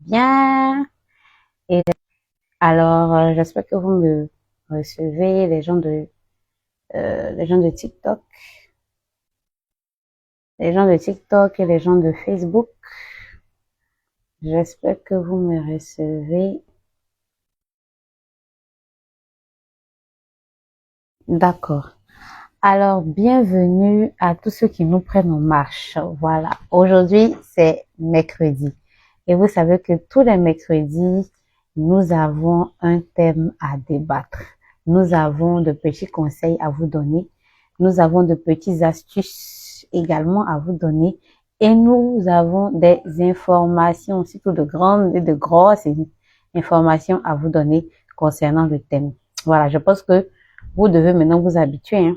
Bien. Et alors, j'espère que vous me recevez, les gens de TikTok, les gens de TikTok et les gens de Facebook. J'espère que vous me recevez. D'accord. Alors, bienvenue à tous ceux qui nous prennent en marche. Voilà. Aujourd'hui, c'est mercredi. Et vous savez que tous les mercredis, nous avons un thème à débattre. Nous avons de petits conseils à vous donner. Nous avons de petites astuces également à vous donner. Et nous avons des informations, surtout de grandes et de grosses informations à vous donner concernant le thème. Voilà, je pense que vous devez maintenant vous habituer, hein.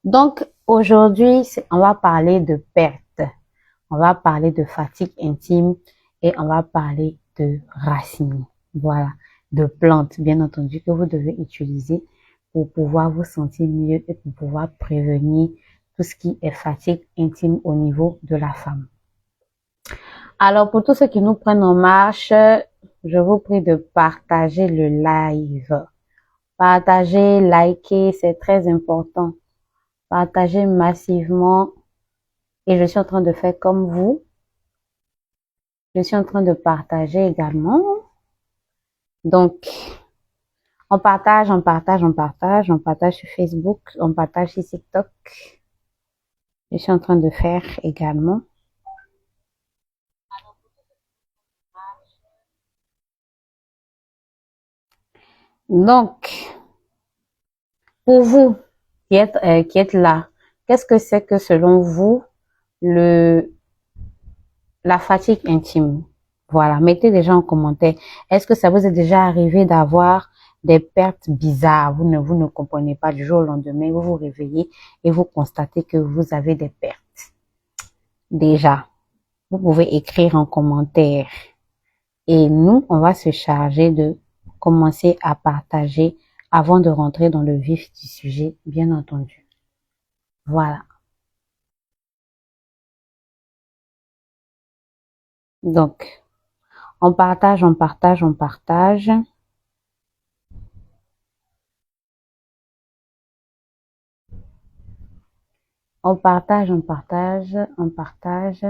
Donc, aujourd'hui, on va parler de perte, on va parler de fatigue intime et on va parler de racines. Voilà, de plantes, bien entendu, que vous devez utiliser pour pouvoir vous sentir mieux et pour pouvoir prévenir tout ce qui est fatigue intime au niveau de la femme. Alors, pour tous ceux qui nous prennent en marche, je vous prie de partager le live. Partager, liker, c'est très important. Partagez massivement et je suis en train de faire comme vous. Je suis en train de partager également. Donc, on partage, on partage, on partage, on partage sur Facebook, on partage sur TikTok. Je suis en train de faire également. Donc, pour vous qui êtes là, qu'est-ce que c'est que selon vous le la fatigue intime? Voilà, mettez déjà en commentaire. Est-ce que ça vous est déjà arrivé d'avoir des pertes bizarres? Vous ne comprenez pas du jour au lendemain, vous vous réveillez et vous constatez que vous avez des pertes. Déjà, vous pouvez écrire en commentaire. Et nous, on va se charger de commencer à partager avant de rentrer dans le vif du sujet, bien entendu. Voilà. Donc, on partage, on partage, on partage. On partage, on partage, on partage.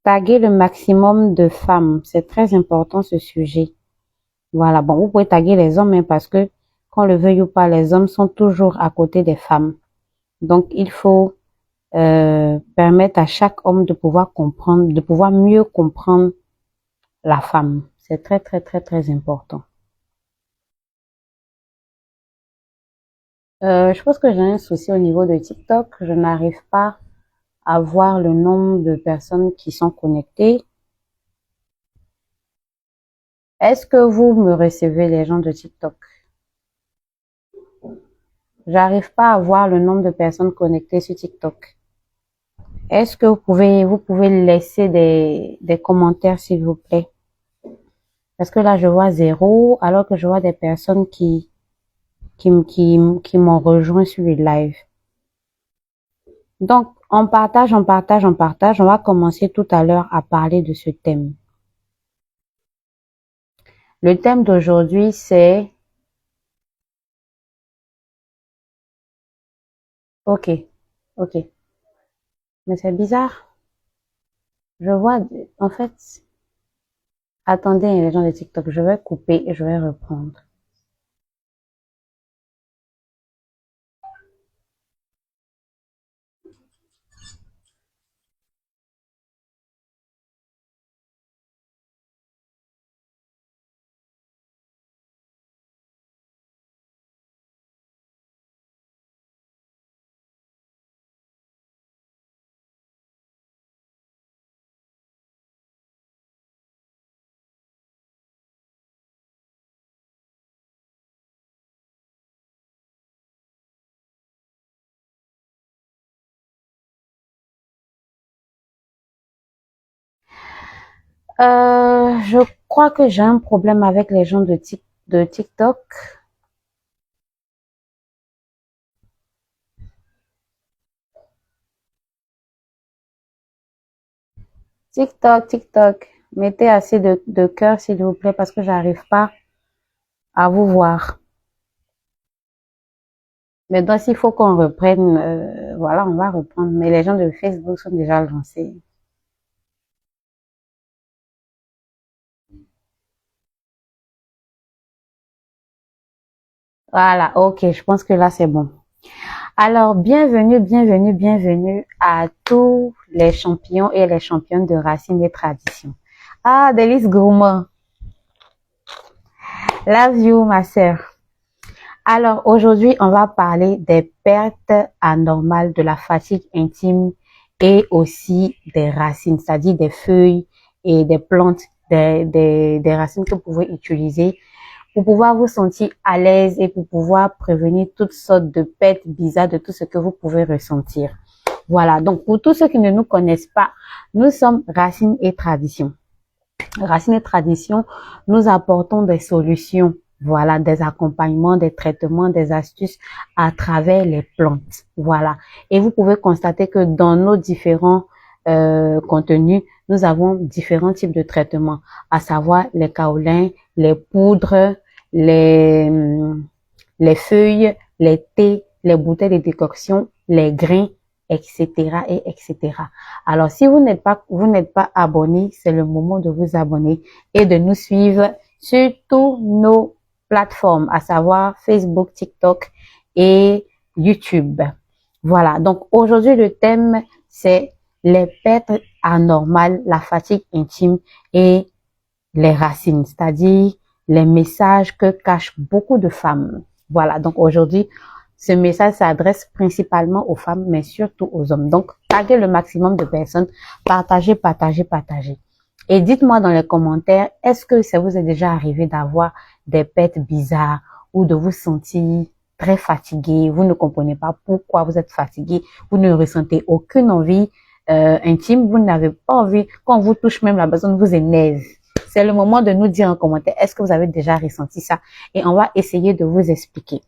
Taguer le maximum de femmes, c'est très important ce sujet. Voilà, bon, vous pouvez taguer les hommes, hein, parce que, qu'on le veuille ou pas, les hommes sont toujours à côté des femmes. Donc, il faut permettre à chaque homme de pouvoir comprendre, de pouvoir mieux comprendre la femme. C'est très, très, très, très important. Je pense que j'ai un souci au niveau de TikTok. Je n'arrive pas à voir le nombre de personnes qui sont connectées. Est-ce que vous me recevez, les gens de TikTok? J'arrive pas à voir le nombre de personnes connectées sur TikTok. Est-ce que vous pouvez laisser des commentaires, s'il vous plaît? Parce que là, je vois zéro, alors que je vois des personnes qui m'ont rejoint sur le live. Donc, on partage, on partage, on partage. On va commencer tout à l'heure à parler de ce thème. Le thème d'aujourd'hui, c'est... Ok, ok. Mais c'est bizarre. Je vois, en fait... Attendez, les gens de TikTok, je vais couper et je vais reprendre. Je crois que j'ai un problème avec les gens de TikTok. TikTok, TikTok. Mettez assez de cœur, s'il vous plaît, parce que j'arrive pas à vous voir. Maintenant, s'il faut qu'on reprenne, voilà, on va reprendre. Mais les gens de Facebook sont déjà lancés. Voilà, ok, je pense que là, c'est bon. Alors, bienvenue, bienvenue, bienvenue à tous les champions et les championnes de Racines et Traditions. Ah, Délice Gourmand. Love you, ma sœur. Alors, aujourd'hui, on va parler des pertes anormales de la fatigue intime et aussi des racines, c'est-à-dire des feuilles et des plantes, des racines que vous pouvez utiliser pour pouvoir vous sentir à l'aise et pour pouvoir prévenir toutes sortes de pertes bizarres de tout ce que vous pouvez ressentir. Voilà, donc pour tous ceux qui ne nous connaissent pas, nous sommes Racines et Traditions. Racines et Traditions, nous apportons des solutions, voilà, des accompagnements, des traitements, des astuces à travers les plantes. Voilà. Et vous pouvez constater que dans nos différents contenus, nous avons différents types de traitements, à savoir les kaolins, les poudres, les, les feuilles, les thés, les bouteilles de décoction, les grains, etc. et etc. Alors, si vous n'êtes pas abonné, c'est le moment de vous abonner et de nous suivre sur toutes nos plateformes, à savoir Facebook, TikTok et YouTube. Voilà. Donc, aujourd'hui, le thème, c'est les pertes anormales, la fatigue intime et les racines, c'est-à-dire les messages que cachent beaucoup de femmes. Voilà. Donc, aujourd'hui, ce message s'adresse principalement aux femmes, mais surtout aux hommes. Donc, taguez le maximum de personnes, partagez, partagez, partagez. Et dites-moi dans les commentaires, est-ce que ça vous est déjà arrivé d'avoir des pertes bizarres ou de vous sentir très fatigué, vous ne comprenez pas pourquoi vous êtes fatigué, vous ne ressentez aucune envie intime, vous n'avez pas envie, quand on vous touche même la personne vous énerve. C'est le moment de nous dire en commentaire, est-ce que vous avez déjà ressenti ça? Et on va essayer de vous expliquer.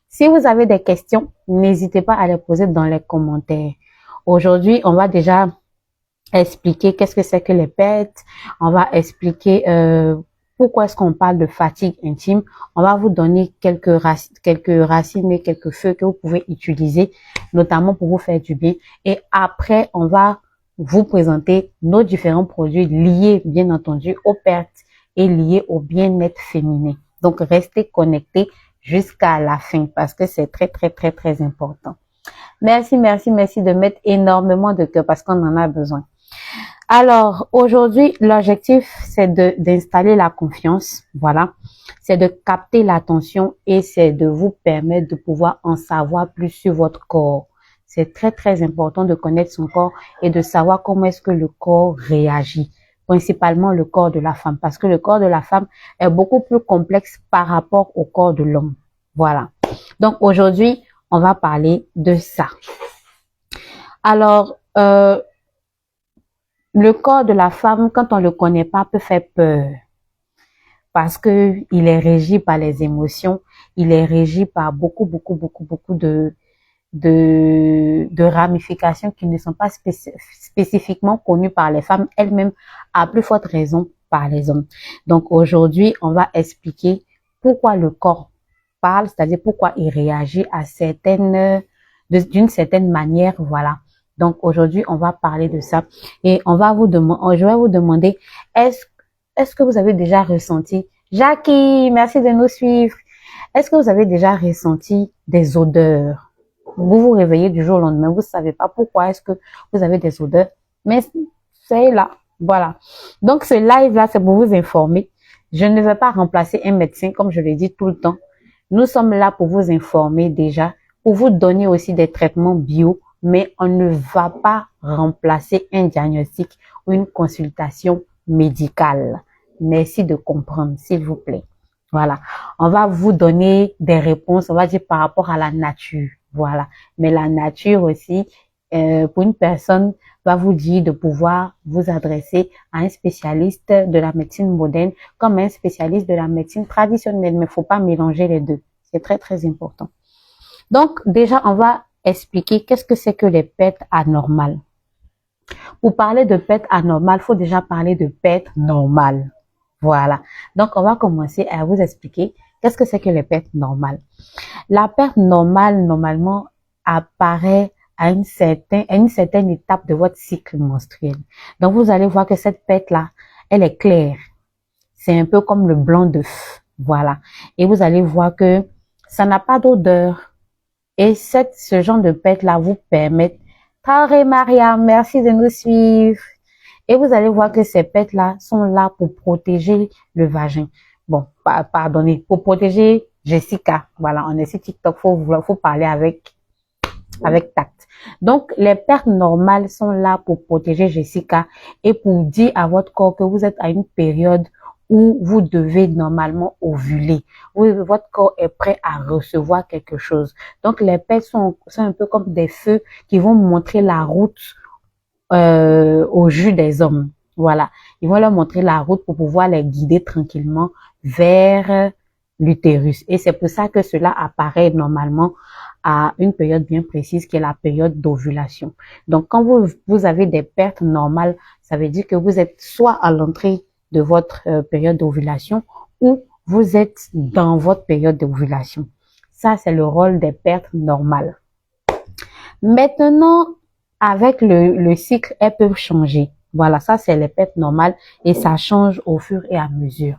Si vous avez des questions, n'hésitez pas à les poser dans les commentaires. Aujourd'hui, on va déjà expliquer qu'est-ce que c'est que les pertes. On va expliquer pourquoi est-ce qu'on parle de fatigue intime. On va vous donner quelques racines et quelques feuilles que vous pouvez utiliser, notamment pour vous faire du bien. Et après, on va vous présenter nos différents produits liés, bien entendu, aux pertes et liés au bien-être féminin. Donc, restez connectés jusqu'à la fin parce que c'est très, très, très, très important. Merci, merci, merci de mettre énormément de cœur parce qu'on en a besoin. Alors, aujourd'hui, l'objectif, c'est d'installer la confiance, voilà. C'est de capter l'attention et c'est de vous permettre de pouvoir en savoir plus sur votre corps. C'est très, très important de connaître son corps et de savoir comment est-ce que le corps réagit, principalement le corps de la femme, parce que le corps de la femme est beaucoup plus complexe par rapport au corps de l'homme. Voilà. Donc, aujourd'hui, on va parler de ça. Alors, le corps de la femme, quand on le connaît pas, peut faire peur. Parce que il est régi par les émotions, il est régi par beaucoup de ramifications qui ne sont pas spécifiquement connues par les femmes elles-mêmes, à plus forte raison par les hommes. Donc aujourd'hui, on va expliquer pourquoi le corps parle, c'est-à-dire pourquoi il réagit à d'une certaine manière, voilà. Donc aujourd'hui, on va parler de ça et je vais vous demander, est-ce que vous avez déjà ressenti, Jackie, merci de nous suivre, est-ce que vous avez déjà ressenti des odeurs? Vous vous réveillez du jour au lendemain, vous ne savez pas pourquoi est-ce que vous avez des odeurs, mais c'est là, voilà. Donc ce live-là, c'est pour vous informer. Je ne vais pas remplacer un médecin, comme je le dis tout le temps. Nous sommes là pour vous informer déjà, pour vous donner aussi des traitements bio, mais on ne va pas remplacer un diagnostic ou une consultation médicale. Merci de comprendre, s'il vous plaît. Voilà. On va vous donner des réponses, on va dire par rapport à la nature. Voilà. Mais la nature aussi, pour une personne, va vous dire de pouvoir vous adresser à un spécialiste de la médecine moderne comme un spécialiste de la médecine traditionnelle. Mais il ne faut pas mélanger les deux. C'est très, très important. Donc, déjà, on va expliquer qu'est-ce que c'est que les pertes anormales. Pour parler de perte anormale, il faut déjà parler de perte normale. Voilà. Donc, on va commencer à vous expliquer qu'est-ce que c'est que les pertes normales. La perte normale, normalement, apparaît à une certaine étape de votre cycle menstruel. Donc, vous allez voir que cette perte-là, elle est claire. C'est un peu comme le blanc d'œuf. Voilà. Et vous allez voir que ça n'a pas d'odeur. Et ce genre de perte-là vous permet. Taré Maria, merci de nous suivre. Et vous allez voir que ces pets-là sont là pour protéger le vagin. Bon, pardonnez, pour protéger Jessica. Voilà, on est sur TikTok, faut parler avec tact. Donc, les pertes normales sont là pour protéger Jessica et pour dire à votre corps que vous êtes à une période où vous devez normalement ovuler. Votre corps est prêt à recevoir quelque chose. Donc, les pertes sont un peu comme des feux qui vont montrer la route au jus des hommes. Voilà. Ils vont leur montrer la route pour pouvoir les guider tranquillement vers l'utérus. Et c'est pour ça que cela apparaît normalement à une période bien précise qui est la période d'ovulation. Donc, quand vous avez des pertes normales, ça veut dire que vous êtes soit à l'entrée de votre période d'ovulation ou vous êtes dans votre période d'ovulation. Ça, c'est le rôle des pertes normales. Maintenant, avec le cycle, elles peuvent changer. Voilà, ça c'est les pertes normales et ça change au fur et à mesure.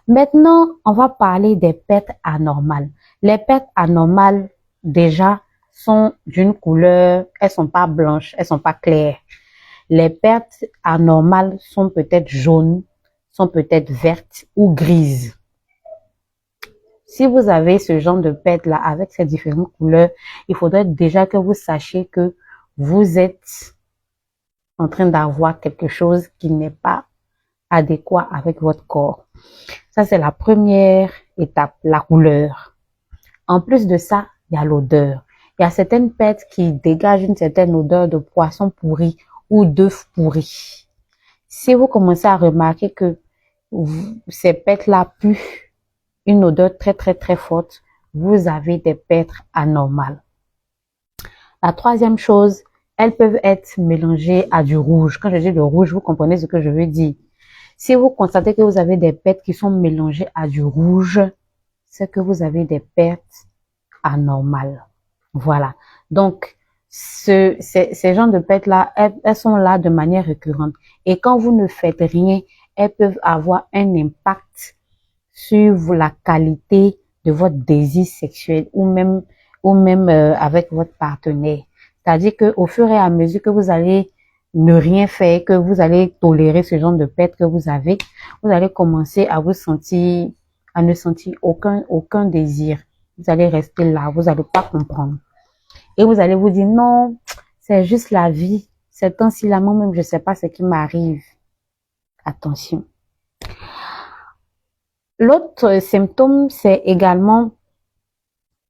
Maintenant, on va parler des pertes anormales. Les pertes anormales, déjà, sont d'une couleur, elles sont pas blanches, elles sont pas claires. Les pertes anormales sont peut-être jaunes, sont peut-être vertes ou grises. Si vous avez ce genre de pertes-là avec ces différentes couleurs, il faudrait déjà que vous sachiez que vous êtes en train d'avoir quelque chose qui n'est pas adéquat avec votre corps. Ça, c'est la première étape, la couleur. En plus de ça, il y a l'odeur. Il y a certaines pertes qui dégagent une certaine odeur de poisson pourri ou d'œuf pourri. Si vous commencez à remarquer que ces pertes-là puent une odeur très, très, très forte, vous avez des pertes anormales. La troisième chose, elles peuvent être mélangées à du rouge. Quand je dis le rouge, vous comprenez ce que je veux dire. Si vous constatez que vous avez des pertes qui sont mélangées à du rouge, c'est que vous avez des pertes anormales. Voilà. Donc, ces genres de pertes-là, elles sont là de manière récurrente. Et quand vous ne faites rien, elles peuvent avoir un impact sur la qualité de votre désir sexuel ou même avec votre partenaire. C'est-à-dire que au fur et à mesure que vous allez ne rien faire, que vous allez tolérer ce genre de pertes que vous allez commencer à ne sentir aucun désir. Vous allez rester là, vous allez pas comprendre. Et vous allez vous dire non, c'est juste la vie. C'est ainsi là, moi-même, je sais pas ce qui m'arrive. Attention. L'autre symptôme, c'est également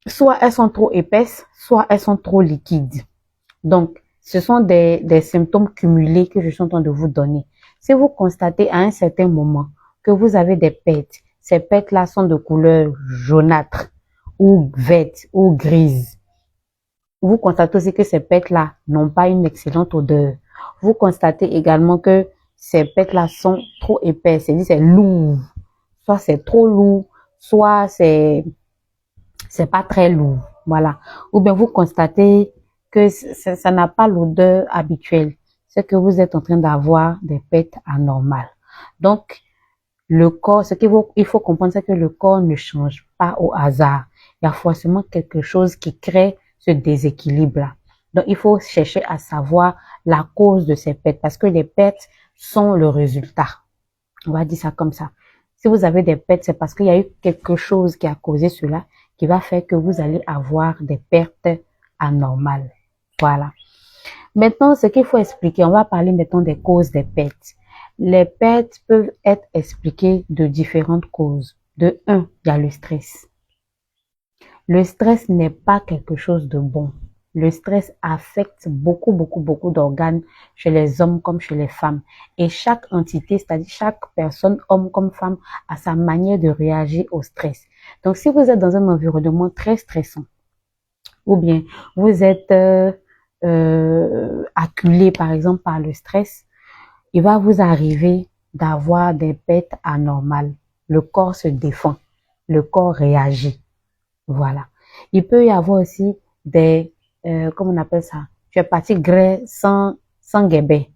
soit elles sont trop épaisses, soit elles sont trop liquides. Donc, ce sont des symptômes cumulés que je suis en train de vous donner. Si vous constatez à un certain moment que vous avez des pertes, ces pertes-là sont de couleur jaunâtre ou verte ou grise. Vous constatez aussi que ces pertes-là n'ont pas une excellente odeur. Vous constatez également que ces pertes-là sont trop épaisses, c'est-à-dire c'est lourd. Soit c'est trop lourd, soit c'est pas très lourd. Voilà. Ou bien vous constatez que ça n'a pas l'odeur habituelle. C'est que vous êtes en train d'avoir des pertes anormales. Donc, le corps, il faut comprendre, c'est que le corps ne change pas au hasard. Il y a forcément quelque chose qui crée ce déséquilibre-là. Donc, il faut chercher à savoir la cause de ces pertes parce que les pertes sont le résultat. On va dire ça comme ça. Si vous avez des pertes, c'est parce qu'il y a eu quelque chose qui a causé cela, qui va faire que vous allez avoir des pertes anormales. Voilà. Maintenant, ce qu'il faut expliquer, on va parler maintenant des causes des pertes. Les pertes peuvent être expliquées de différentes causes. De un, il y a le stress. Le stress n'est pas quelque chose de bon. Le stress affecte beaucoup d'organes chez les hommes comme chez les femmes. Et chaque entité, c'est-à-dire chaque personne, homme comme femme, a sa manière de réagir au stress. Donc, si vous êtes dans un environnement très stressant, ou bien vous êtes acculé par exemple par le stress, il va vous arriver d'avoir des pertes anormales. Le corps se défend, le corps réagit. Voilà. Il peut y avoir aussi des, comment on appelle ça? Tu es parti gré sans guébé.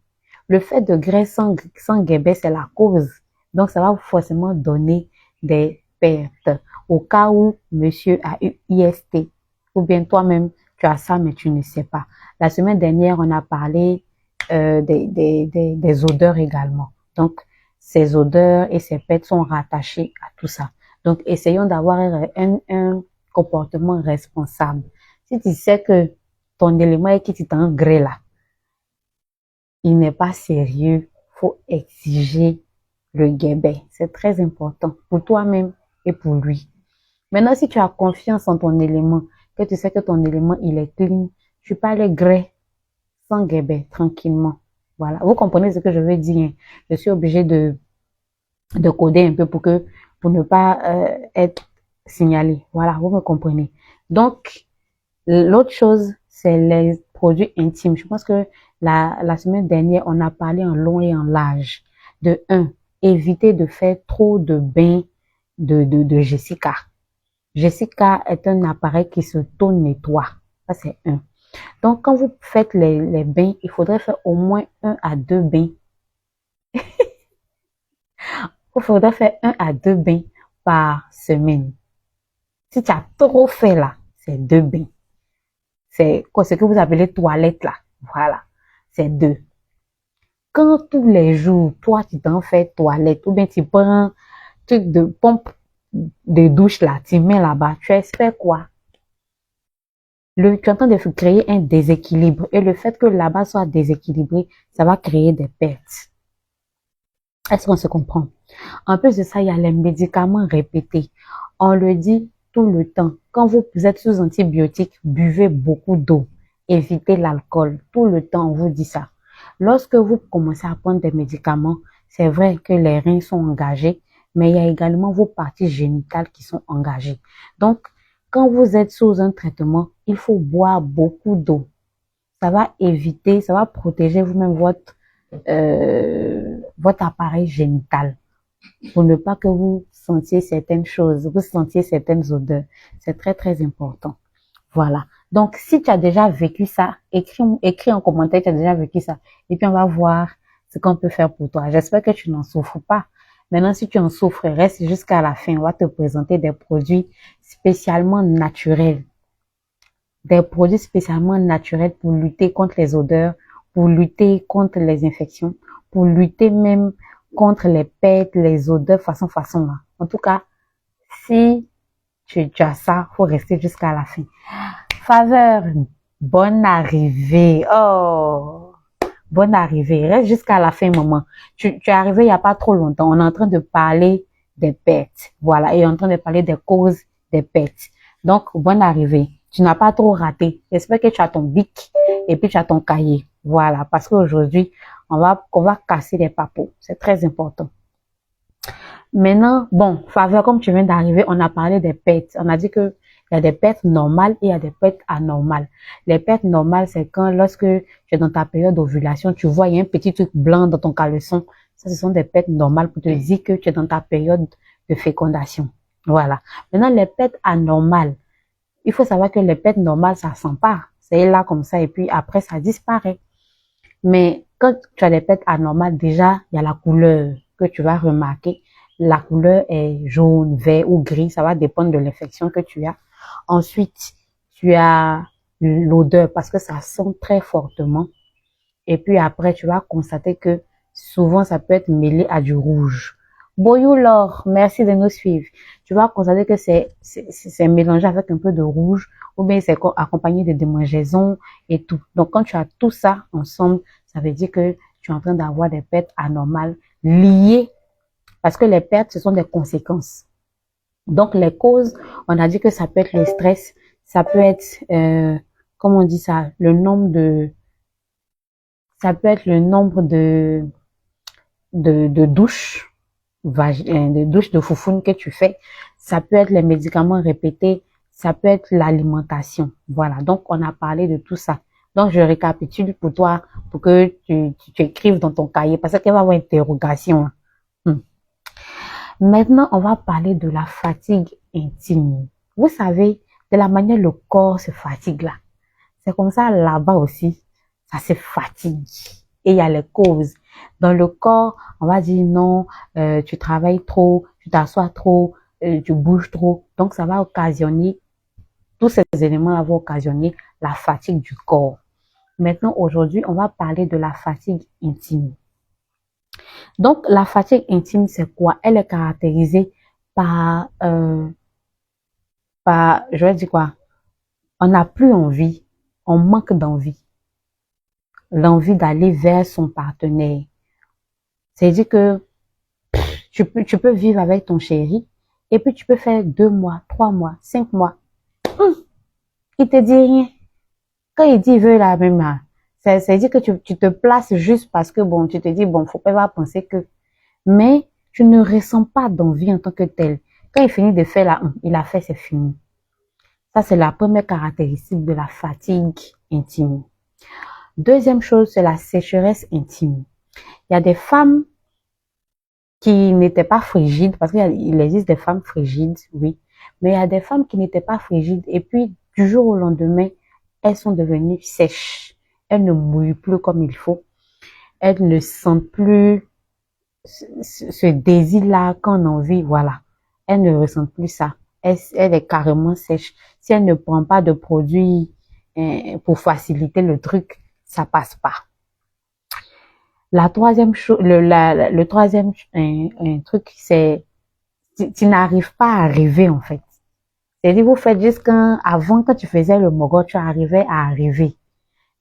Le fait de gré sans guébé, c'est la cause. Donc, ça va forcément donner des pertes. Au cas où monsieur a eu IST, ou bien toi-même, tu as ça, mais tu ne sais pas. La semaine dernière, on a parlé des odeurs également. Donc, ces odeurs et ces pertes sont rattachées à tout ça. Donc, essayons d'avoir un comportement responsable. Si tu sais que ton élément est qui est en grès là, il n'est pas sérieux, faut exiger le guébé. C'est très important pour toi-même et pour lui. Maintenant, si tu as confiance en ton élément, que tu sais que ton élément, il est clean, tu peux aller grès sans guébé, tranquillement. Voilà. Vous comprenez ce que je veux dire? Je suis obligée de coder un peu pour ne pas être signalé. Voilà, vous me comprenez. Donc, l'autre chose, c'est les produits intimes. Je pense que la semaine dernière, on a parlé en long et en large. De un, éviter de faire trop de bains de Jessica. Jessica est un appareil qui s'auto-nettoie. Ça, c'est un. Donc, quand vous faites les bains, il faudrait faire au moins 1 à 2 bains. Il faudrait faire 1 à 2 bains par semaine. Si tu as trop fait là, c'est 2 bains. C'est quoi ce que vous appelez toilette là. Voilà, c'est 2. Quand tous les jours, toi, tu t'en fais toilette, ou bien tu prends un truc de pompe de douche là, tu mets là-bas, tu espères quoi? Tu es en train de créer un déséquilibre. Et le fait que là-bas soit déséquilibré, ça va créer des pertes. Est-ce qu'on se comprend? En plus de ça, il y a les médicaments répétés. On le dit tout le temps. Quand vous êtes sous antibiotiques, buvez beaucoup d'eau. Évitez l'alcool. Tout le temps, on vous dit ça. Lorsque vous commencez à prendre des médicaments, c'est vrai que les reins sont engagés, mais il y a également vos parties génitales qui sont engagées. Donc, quand vous êtes sous un traitement, il faut boire beaucoup d'eau. Ça va éviter, ça va protéger vous-même votre appareil génital pour ne pas que vous sentiez certaines choses, vous sentiez certaines odeurs. C'est très, très important. Voilà. Donc, si tu as déjà vécu ça, écris en commentaire, tu as déjà vécu ça. Et puis, on va voir ce qu'on peut faire pour toi. J'espère que tu n'en souffres pas. Maintenant, si tu en souffres, reste jusqu'à la fin. On va te présenter des produits spécialement naturels. Des produits spécialement naturels pour lutter contre les odeurs, pour lutter contre les infections, pour lutter même contre les pertes, les odeurs, façon. Là. En tout cas, si tu as ça, faut rester jusqu'à la fin. Faveur, bonne arrivée. Oh, bonne arrivée. Reste jusqu'à la fin, maman. Tu es arrivé il n'y a pas trop longtemps. On est en train de parler des pertes. Voilà. Et on est en train de parler des causes des pertes. Donc, bonne arrivée. Tu n'as pas trop raté. J'espère que tu as ton bic et puis tu as ton cahier. Voilà. Parce qu'aujourd'hui, on va casser les papos. C'est très important. Maintenant, bon, faveur, comme tu viens d'arriver, on a parlé des pertes. On a dit que il y a des pertes normales et il y a des pertes anormales. Les pertes normales, c'est quand lorsque tu es dans ta période d'ovulation, tu vois, il y a un petit truc blanc dans ton caleçon. Ça, ce sont des pertes normales pour te dire que tu es dans ta période de fécondation. Voilà. Maintenant, les pertes anormales. Il faut savoir que les pertes normales, ça sent pas. C'est là comme ça et puis après, ça disparaît. Mais quand tu as des pertes anormales, déjà, il y a la couleur que tu vas remarquer. La couleur est jaune, vert ou gris. Ça va dépendre de l'infection que tu as. Ensuite, tu as l'odeur parce que ça sent très fortement. Et puis après, tu vas constater que souvent, ça peut être mêlé à du rouge. Boyou Laure, merci de nous suivre. Tu vas constater que c'est mélangé avec un peu de rouge ou bien c'est accompagné de démangeaisons et tout. Donc, quand tu as tout ça ensemble, ça veut dire que tu es en train d'avoir des pertes anormales liées parce que les pertes, ce sont des conséquences. Donc, les causes, on a dit que ça peut être le stress, ça peut être, comment on dit ça, ça peut être le nombre de douches, de douches de foufoune que tu fais. Ça peut être les médicaments répétés, ça peut être l'alimentation. Voilà, donc on a parlé de tout ça. Donc, je récapitule pour toi, pour que tu écrives dans ton cahier, parce qu'il va y avoir une interrogation. Hmm. Maintenant, on va parler de la fatigue intime. Vous savez, de la manière le corps se fatigue là. C'est comme ça là-bas aussi, ça se fatigue. Et il y a les causes. Dans le corps, on va dire non, tu travailles trop, tu t'assois trop, tu bouges trop. Donc, ça va occasionner, tous ces éléments vont occasionner la fatigue du corps. Maintenant, aujourd'hui, on va parler de la fatigue intime. Donc, la fatigue intime, c'est quoi? Elle est caractérisée par, je vais dire quoi? On n'a plus envie, on manque d'envie. L'envie d'aller vers son partenaire. C'est-à-dire que tu peux vivre avec ton chéri et puis tu peux faire 2 mois, 3 mois, 5 mois. Il te dit rien. Quand il dit il veut la même, c'est-à-dire que tu te places juste parce que bon, tu te dis bon, faut pas penser que, mais tu ne ressens pas d'envie en tant que tel. Quand il finit de faire là, il a fait, c'est fini. Ça, c'est la première caractéristique de la fatigue intime. Deuxième chose, c'est la sécheresse intime. Il y a des femmes qui n'étaient pas frigides, parce qu'il existe des femmes frigides, oui, mais il y a des femmes qui n'étaient pas frigides, et puis du jour au lendemain, elles sont devenues sèches. Elles ne mouillent plus comme il faut. Elles ne sentent plus ce désir-là qu'on a envie, voilà. Elles ne ressentent plus ça. Elle est carrément sèche. Si elle ne prend pas de produits pour faciliter le truc, ça passe pas. La troisième chose, le troisième truc, c'est tu n'arrives pas à arriver en fait. C'est-à-dire vous faites juste avant quand tu faisais le mogo, tu arrivais à arriver.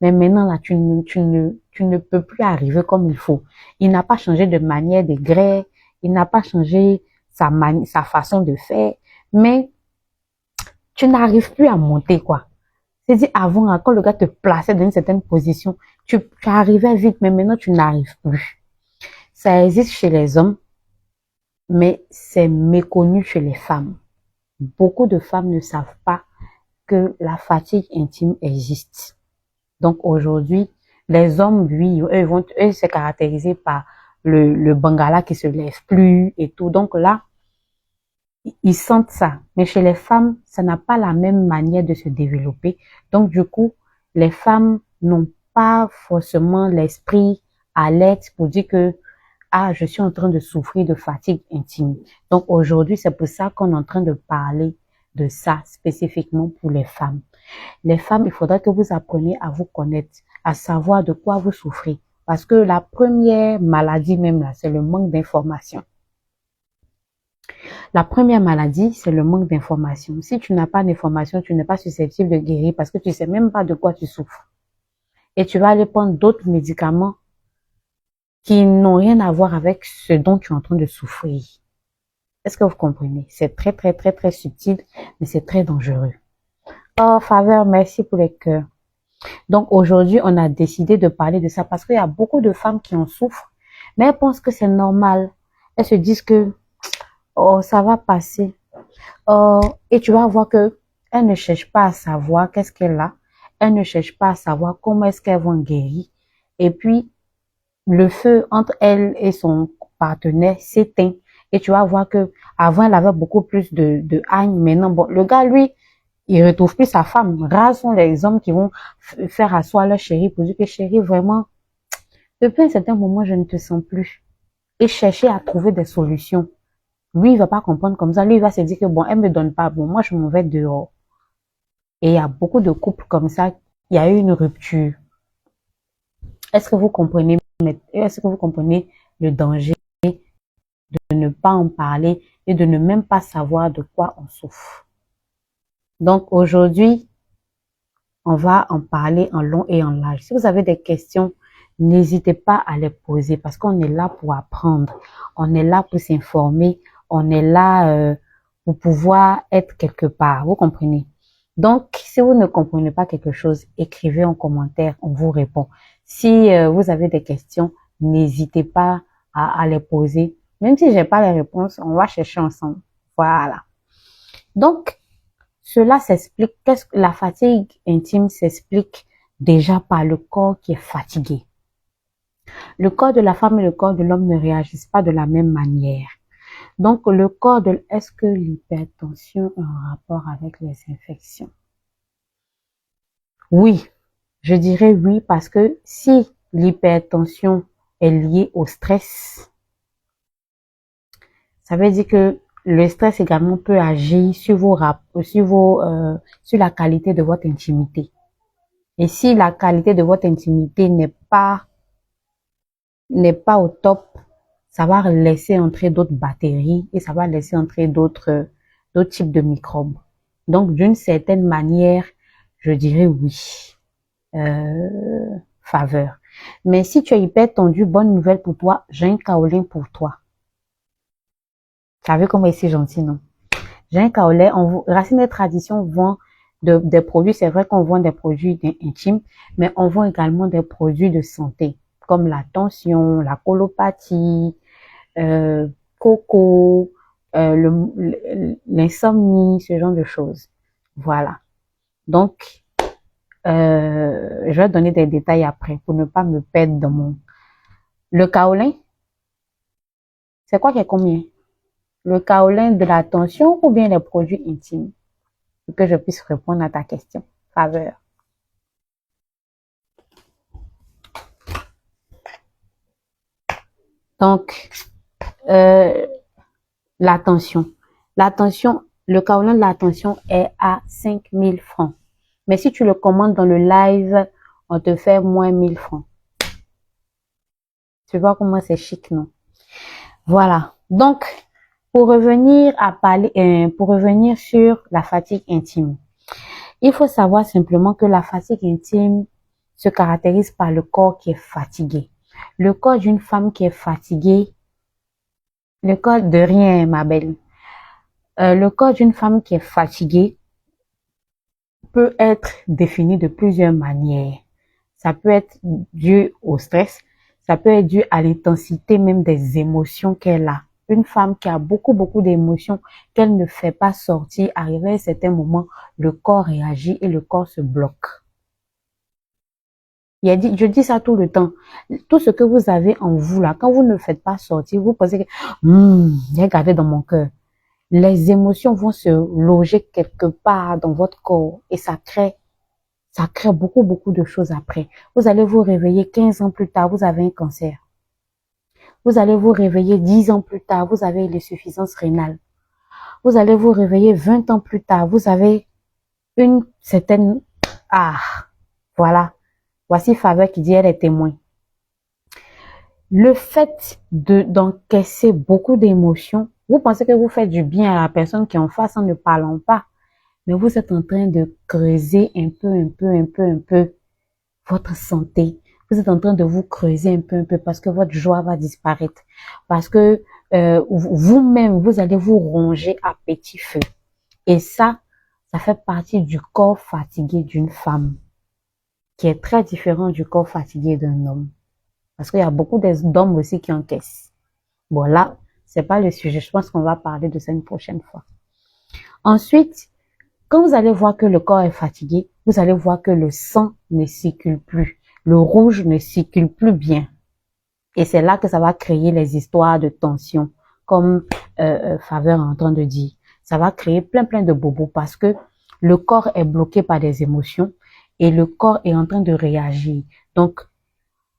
Mais maintenant là, tu ne peux plus arriver comme il faut. Il n'a pas changé de manière de gré, il n'a pas changé sa façon de faire, mais tu n'arrives plus à monter quoi. C'est-à-dire avant, quand le gars te plaçait dans une certaine position, tu arrivais vite, mais maintenant tu n'arrives plus. Ça existe chez les hommes, mais c'est méconnu chez les femmes. Beaucoup de femmes ne savent pas que la fatigue intime existe. Donc aujourd'hui, les hommes, lui, eux, c'est caractérisé par le bangala qui se lève plus et tout. Donc là, ils sentent ça. Mais chez les femmes, ça n'a pas la même manière de se développer. Donc du coup, les femmes n'ont pas forcément l'esprit alerte pour dire que ah, je suis en train de souffrir de fatigue intime. Donc aujourd'hui, c'est pour ça qu'on est en train de parler de ça spécifiquement pour les femmes. Les femmes, il faudra que vous appreniez à vous connaître, à savoir de quoi vous souffrez. Parce que la première maladie même là, c'est le manque d'information. La première maladie, c'est le manque d'information. Si tu n'as pas d'information, tu n'es pas susceptible de guérir parce que tu sais même pas de quoi tu souffres. Et tu vas aller prendre d'autres médicaments qui n'ont rien à voir avec ce dont tu es en train de souffrir. Est-ce que vous comprenez? C'est très, très, très, très subtil, mais c'est très dangereux. Oh, Faveur, merci pour les cœurs. Donc, aujourd'hui, on a décidé de parler de ça parce qu'il y a beaucoup de femmes qui en souffrent, mais elles pensent que c'est normal. Elles se disent que, oh, ça va passer. Oh, et tu vas voir que elles ne cherchent pas à savoir qu'est-ce qu'elle a. Elles ne cherchent pas à savoir comment est-ce qu'elles vont guérir. Et puis, le feu entre elle et son partenaire s'éteint. Et tu vas voir que avant elle avait beaucoup plus de haine. Maintenant, bon, le gars, lui, il retrouve plus sa femme. Rares sont les hommes qui vont faire asseoir leur chéri pour dire que chéri, vraiment, depuis un certain moment, je ne te sens plus. Et chercher à trouver des solutions. Lui, il va pas comprendre comme ça. Lui, il va se dire que bon, elle me donne pas. Bon, moi, je m'en vais dehors. Et il y a beaucoup de couples comme ça. Il y a eu une rupture. Est-ce que vous comprenez, est-ce que vous comprenez le danger de ne pas en parler et de ne même pas savoir de quoi on souffre? Donc aujourd'hui, on va en parler en long et en large. Si vous avez des questions, n'hésitez pas à les poser parce qu'on est là pour apprendre. On est là pour s'informer. On est là pour pouvoir être quelque part. Vous comprenez? Donc, si vous ne comprenez pas quelque chose, écrivez en commentaire, on vous répond. Si vous avez des questions, n'hésitez pas à les poser. Même si j'ai pas les réponses, on va chercher ensemble. Voilà. Donc, cela s'explique, qu'est-ce que la fatigue intime s'explique déjà par le corps qui est fatigué. Le corps de la femme et le corps de l'homme ne réagissent pas de la même manière. Donc, le corps de... Est-ce que l'hypertension a un rapport avec les infections? Oui, je dirais oui parce que si l'hypertension est liée au stress, ça veut dire que le stress également peut agir sur sur la qualité de votre intimité. Et si la qualité de votre intimité n'est pas au top, ça va laisser entrer d'autres bactéries et ça va laisser entrer d'autres types de microbes. Donc, d'une certaine manière, je dirais oui. Faveur. Mais si tu es hyper tendu, bonne nouvelle pour toi, j'ai un kaolin pour toi. Tu as vu comment c'est gentil, non? J'ai un kaolin, Racine des Traditions vend des produits, c'est vrai qu'on vend des produits intimes, mais on vend également des produits de santé, comme la tension, la colopathie, coco, l'insomnie, ce genre de choses. Voilà. Donc, je vais donner des détails après pour ne pas me perdre dans mon... Le kaolin, c'est quoi qui est combien? Le kaolin de la tension ou bien les produits intimes? Pour que je puisse répondre à ta question. Faveur. Donc, la tension. La tension, le kaolin de la tension est à 5000 francs. Mais si tu le commandes dans le live, on te fait moins 1000 francs. Tu vois comment c'est chic, non? Voilà. Donc, pour revenir sur la fatigue intime, il faut savoir simplement que la fatigue intime se caractérise par le corps qui est fatigué. Le corps d'une femme qui est fatiguée, le corps de rien, ma belle. Le corps d'une femme qui est fatiguée peut être défini de plusieurs manières. Ça peut être dû au stress, ça peut être dû à l'intensité même des émotions qu'elle a. Une femme qui a beaucoup d'émotions qu'elle ne fait pas sortir, arrivé à un certain moment, le corps réagit et le corps se bloque. Je dis ça tout le temps. Tout ce que vous avez en vous là, quand vous ne le faites pas sortir, vous pensez que j'ai gardé dans mon cœur. Les émotions vont se loger quelque part dans votre corps et ça crée beaucoup de choses après. Vous allez vous réveiller 15 ans plus tard, vous avez un cancer. Vous allez vous réveiller 10 ans plus tard, vous avez l'insuffisance rénale. Vous allez vous réveiller 20 ans plus tard, vous avez une certaine... voilà. Voici Faveur qui dit elle est témoin. Le fait d'encaisser beaucoup d'émotions, vous pensez que vous faites du bien à la personne qui est en face en ne parlant pas, mais vous êtes en train de creuser un peu votre santé. Vous êtes en train de vous creuser un peu parce que votre joie va disparaître. Parce que vous-même, vous allez vous ronger à petit feu. Et ça fait partie du corps fatigué d'une femme, qui est très différent du corps fatigué d'un homme. Parce qu'il y a beaucoup d'hommes aussi qui encaissent. Bon, là, c'est pas le sujet. Je pense qu'on va parler de ça une prochaine fois. Ensuite, quand vous allez voir que le corps est fatigué, vous allez voir que le sang ne circule plus. Le rouge ne circule plus bien. Et c'est là que ça va créer les histoires de tension, comme Faveur est en train de dire. Ça va créer plein de bobos parce que le corps est bloqué par des émotions et le corps est en train de réagir. Donc,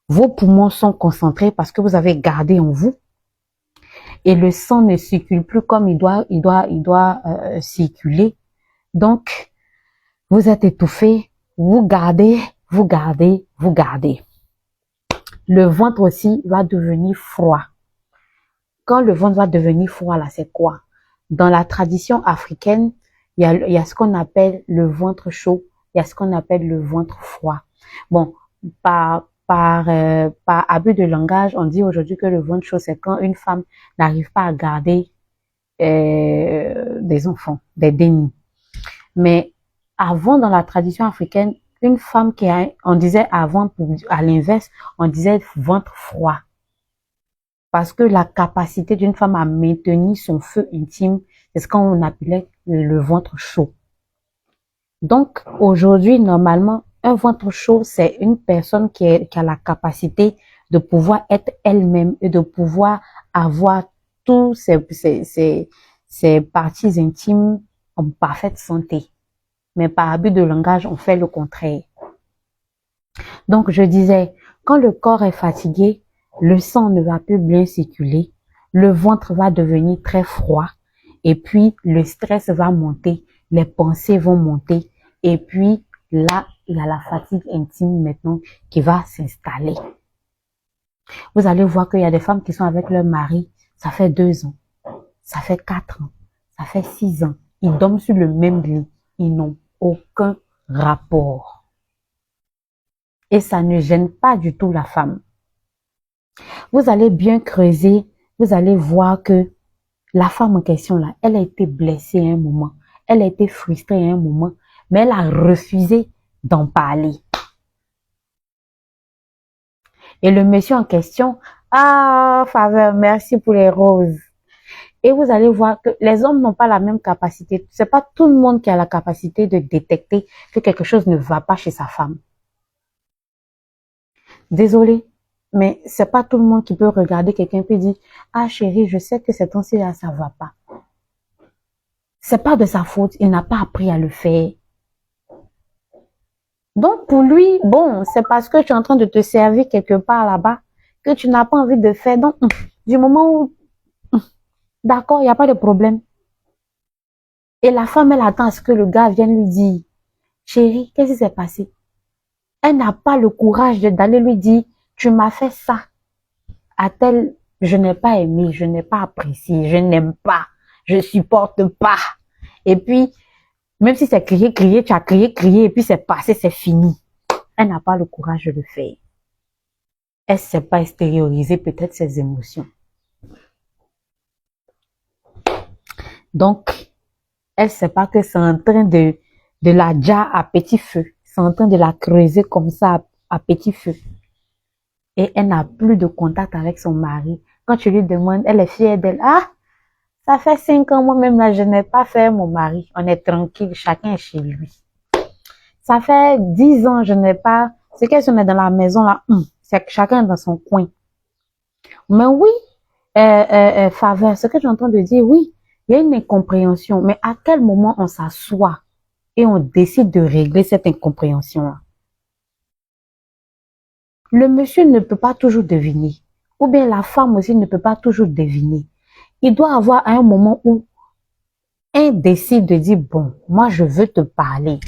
vos poumons sont concentrés parce que vous avez gardé en vous et le sang ne circule plus comme il doit circuler. Donc, vous êtes étouffé, vous gardez. Le ventre aussi va devenir froid. Quand le ventre va devenir froid, là, c'est quoi? Dans la tradition africaine, il y a ce qu'on appelle le ventre chaud, il y a ce qu'on appelle le ventre froid. Bon, par abus de langage, on dit aujourd'hui que le ventre chaud, c'est quand une femme n'arrive pas à garder des enfants, des dénis. Mais avant, dans la tradition africaine, une femme on disait avant, à l'inverse, on disait ventre froid. Parce que la capacité d'une femme à maintenir son feu intime, c'est ce qu'on appelait le ventre chaud. Donc, aujourd'hui, normalement, Un ventre chaud, c'est une personne qui a la capacité de pouvoir être elle-même et de pouvoir avoir tous ses parties intimes en parfaite santé. Mais par abus de langage, on fait le contraire. Donc, je disais, quand le corps est fatigué, le sang ne va plus bien circuler, le ventre va devenir très froid, et puis le stress va monter, les pensées vont monter, et puis là, il y a la fatigue intime maintenant qui va s'installer. Vous allez voir qu'il y a des femmes qui sont avec leur mari, ça fait 2 ans, ça fait 4 ans, ça fait 6 ans. Ils dorment sur le même lit, ils n'ont aucun rapport. Et ça ne gêne pas du tout la femme. Vous allez bien creuser, vous allez voir que la femme en question là, elle a été blessée à un moment, elle a été frustrée à un moment, mais elle a refusé d'en parler. Et le monsieur en question, ah, faveur, merci pour les roses. Et vous allez voir que les hommes n'ont pas la même capacité. C'est pas tout le monde qui a la capacité de détecter que quelque chose ne va pas chez sa femme. Désolé, mais c'est pas tout le monde qui peut regarder quelqu'un et dire, ah chérie, je sais que ces temps-ci là, ça va pas. C'est pas de sa faute, il n'a pas appris à le faire. Donc pour lui, bon, c'est parce que tu es en train de te servir quelque part là-bas que tu n'as pas envie de faire. Donc, du moment où, d'accord, il n'y a pas de problème. Et la femme, elle attend à ce que le gars vienne lui dire, chérie, qu'est-ce qui s'est passé? Elle n'a pas le courage d'aller lui dire, tu m'as fait ça. À tel, je n'ai pas aimé, je n'ai pas apprécié, je n'aime pas, je supporte pas. Et puis, même si c'est crier, crier, tu as crié, crié, et puis c'est passé, c'est fini. Elle n'a pas le courage de le faire. Elle ne sait pas extérioriser peut-être ses émotions. Donc, elle ne sait pas que c'est en train de la déjà à petit feu. C'est en train de la creuser comme ça à petit feu. Et elle n'a plus de contact avec son mari. Quand tu lui demandes, elle est fière d'elle. Ah, ça fait 5 ans, moi-même, là, je n'ai pas fait mon mari. On est tranquille, chacun est chez lui. Ça fait 10 ans, je n'ai pas... C'est qu'elle on est dans la maison, là, c'est que chacun est dans son coin. Mais oui, faveur, ce que tu es en train de dire, oui, il y a une incompréhension. Mais à quel moment on s'assoit et on décide de régler cette incompréhension-là? Le monsieur ne peut pas toujours deviner. Ou bien la femme aussi ne peut pas toujours deviner. Il doit avoir un moment où un décide de dire, bon, moi je veux te parler.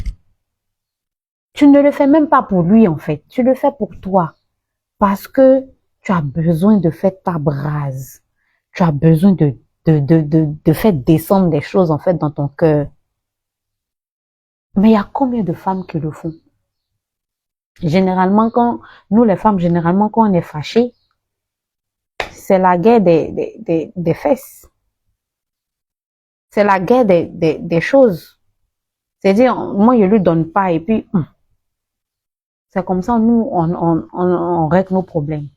Tu ne le fais même pas pour lui en fait, tu le fais pour toi. Parce que tu as besoin de faire ta brase. Tu as besoin de faire descendre des choses en fait dans ton cœur. Mais il y a combien de femmes qui le font? Généralement, nous les femmes, généralement quand on est fâché, c'est la guerre des fesses. C'est la guerre des choses. C'est-à-dire, moi, je lui donne pas et puis, c'est comme ça, nous, on règle nos problèmes.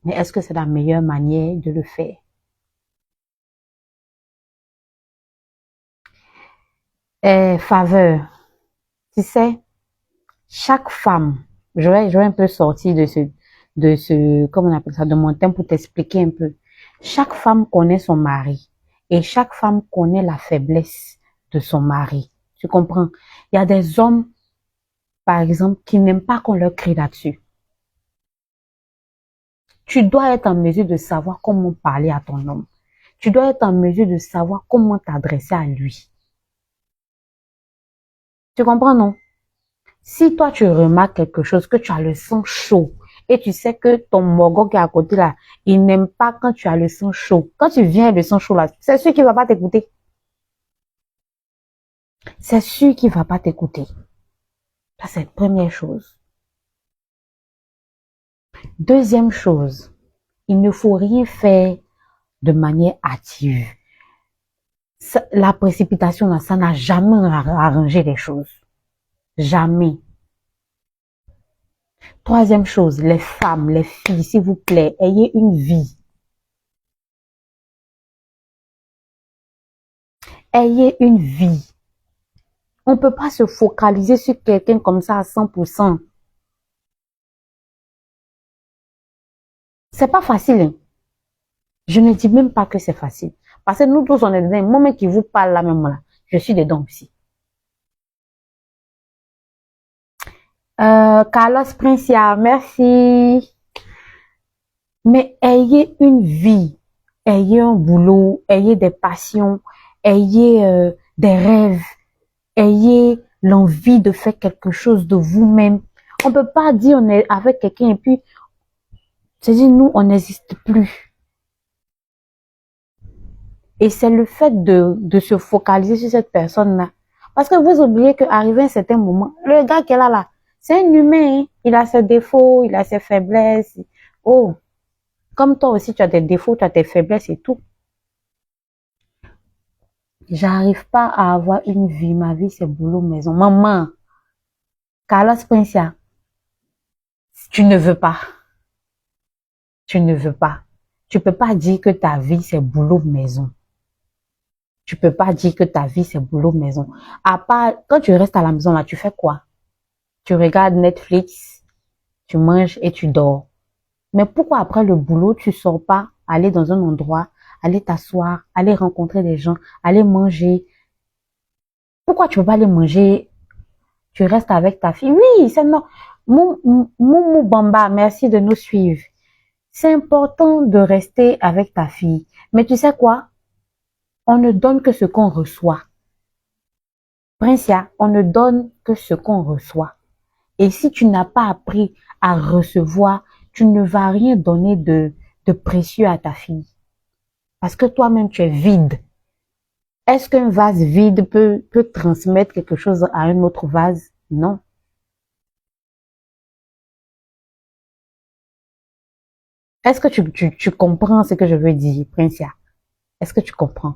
Mais est-ce que c'est la meilleure manière de le faire? Faveur, tu sais, chaque femme, je vais un peu sortir comment on appelle ça, de mon thème pour t'expliquer un peu. Chaque femme connaît son mari et chaque femme connaît la faiblesse de son mari. Tu comprends? Il y a des hommes, par exemple, qui n'aiment pas qu'on leur crie là-dessus. Tu dois être en mesure de savoir comment parler à ton homme. Tu dois être en mesure de savoir comment t'adresser à lui. Tu comprends, non? Si toi, tu remarques quelque chose, que tu as le sang chaud, et tu sais que ton morgon qui est à côté là, il n'aime pas quand tu as le sang chaud. Quand tu viens avec le sang chaud là, c'est sûr qu'il va pas t'écouter. C'est sûr qu'il va pas t'écouter. Ça, c'est la première chose. Deuxième chose, il ne faut rien faire de manière hâtive. La précipitation là, ça n'a jamais arrangé les choses. Jamais. Troisième chose, les femmes, les filles, s'il vous plaît, ayez une vie. Ayez une vie. On peut pas se focaliser sur quelqu'un comme ça à 100%. C'est pas facile, hein. Je ne dis même pas que c'est facile. Parce que nous tous, on est dedans. Moi-même qui vous parle là, même là, je suis dedans aussi. Carlos Princia, merci. Mais ayez une vie, ayez un boulot, ayez des passions, ayez des rêves, ayez l'envie de faire quelque chose de vous-même. On peut pas dire on est avec quelqu'un et puis, c'est-à-dire nous, on n'existe plus. Et c'est le fait de se focaliser sur cette personne-là. Parce que vous oubliez qu'arrivé à un certain moment, le gars qui est là, c'est un humain, hein. Il a ses défauts, il a ses faiblesses. Oh, comme toi aussi, tu as des défauts, tu as tes faiblesses et tout. J'arrive pas à avoir une vie. Ma vie, c'est boulot, maison. Maman, Carlos Princia, tu ne veux pas. Tu ne veux pas. Tu peux pas dire que ta vie, c'est boulot, maison. Tu peux pas dire que ta vie, c'est boulot, maison. À part, quand tu restes à la maison, là, tu fais quoi? Tu regardes Netflix, tu manges et tu dors. Mais pourquoi après le boulot, tu sors pas, aller dans un endroit, aller t'asseoir, aller rencontrer des gens, aller manger? Pourquoi tu peux pas aller manger? Tu restes avec ta fille? Oui, c'est non. Moumou Bamba, merci de nous suivre. C'est important de rester avec ta fille. Mais tu sais quoi? On ne donne que ce qu'on reçoit. Princia, on ne donne que ce qu'on reçoit. Et si tu n'as pas appris à recevoir, tu ne vas rien donner de précieux à ta fille. Parce que toi-même, tu es vide. Est-ce qu'un vase vide peut transmettre quelque chose à un autre vase? Non. Est-ce que tu comprends ce que je veux dire, Princia? Est-ce que tu comprends?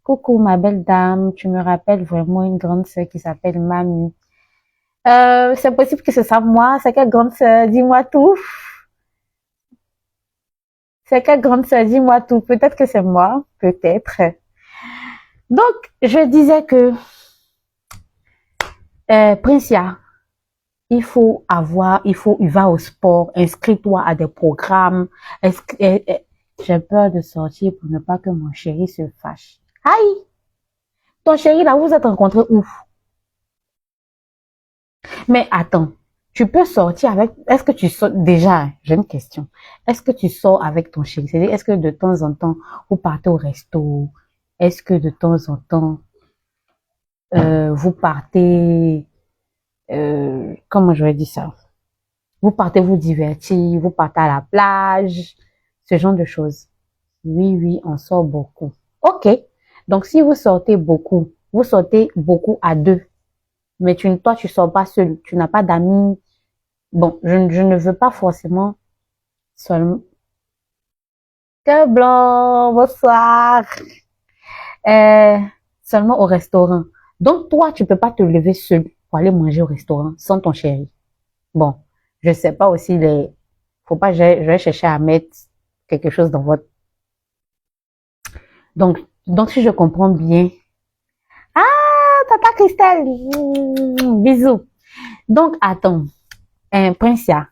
Coucou, ma belle dame, tu me rappelles vraiment une grande sœur qui s'appelle Mamie. C'est possible que ce soit moi. C'est quelle grande sœur? Dis-moi tout. C'est quelle grande sœur? Dis-moi tout. Peut-être que c'est moi. Peut-être. Donc, je disais que, Princia, il va au sport, inscris-toi à des programmes. J'ai peur de sortir pour ne pas que mon chéri se fâche. Aïe! Ton chéri, là, vous vous êtes rencontrés où? Mais attends, tu peux sortir avec, est-ce que tu sors, déjà, j'ai une question. Est-ce que tu sors avec ton chéri? C'est-à-dire, est-ce que de temps en temps, vous partez au resto? Est-ce que de temps en temps, vous partez, comment je vais dire ça? Vous partez vous divertir, vous partez à la plage, ce genre de choses. Oui, oui, on sort beaucoup. Ok. Donc, si vous sortez beaucoup à deux. Mais toi, tu sors pas seul. Tu n'as pas d'amis. Bon, je ne veux pas forcément seulement. Que blanc, bonsoir. Euh, Seulement au restaurant. Donc, toi, tu peux pas te lever seul pour aller manger au restaurant sans ton chéri. Bon, je sais pas aussi faut pas, je vais chercher à mettre quelque chose dans votre. Donc si je comprends bien. Ah, Tata Christelle. Bisous. Donc, attends. Princia,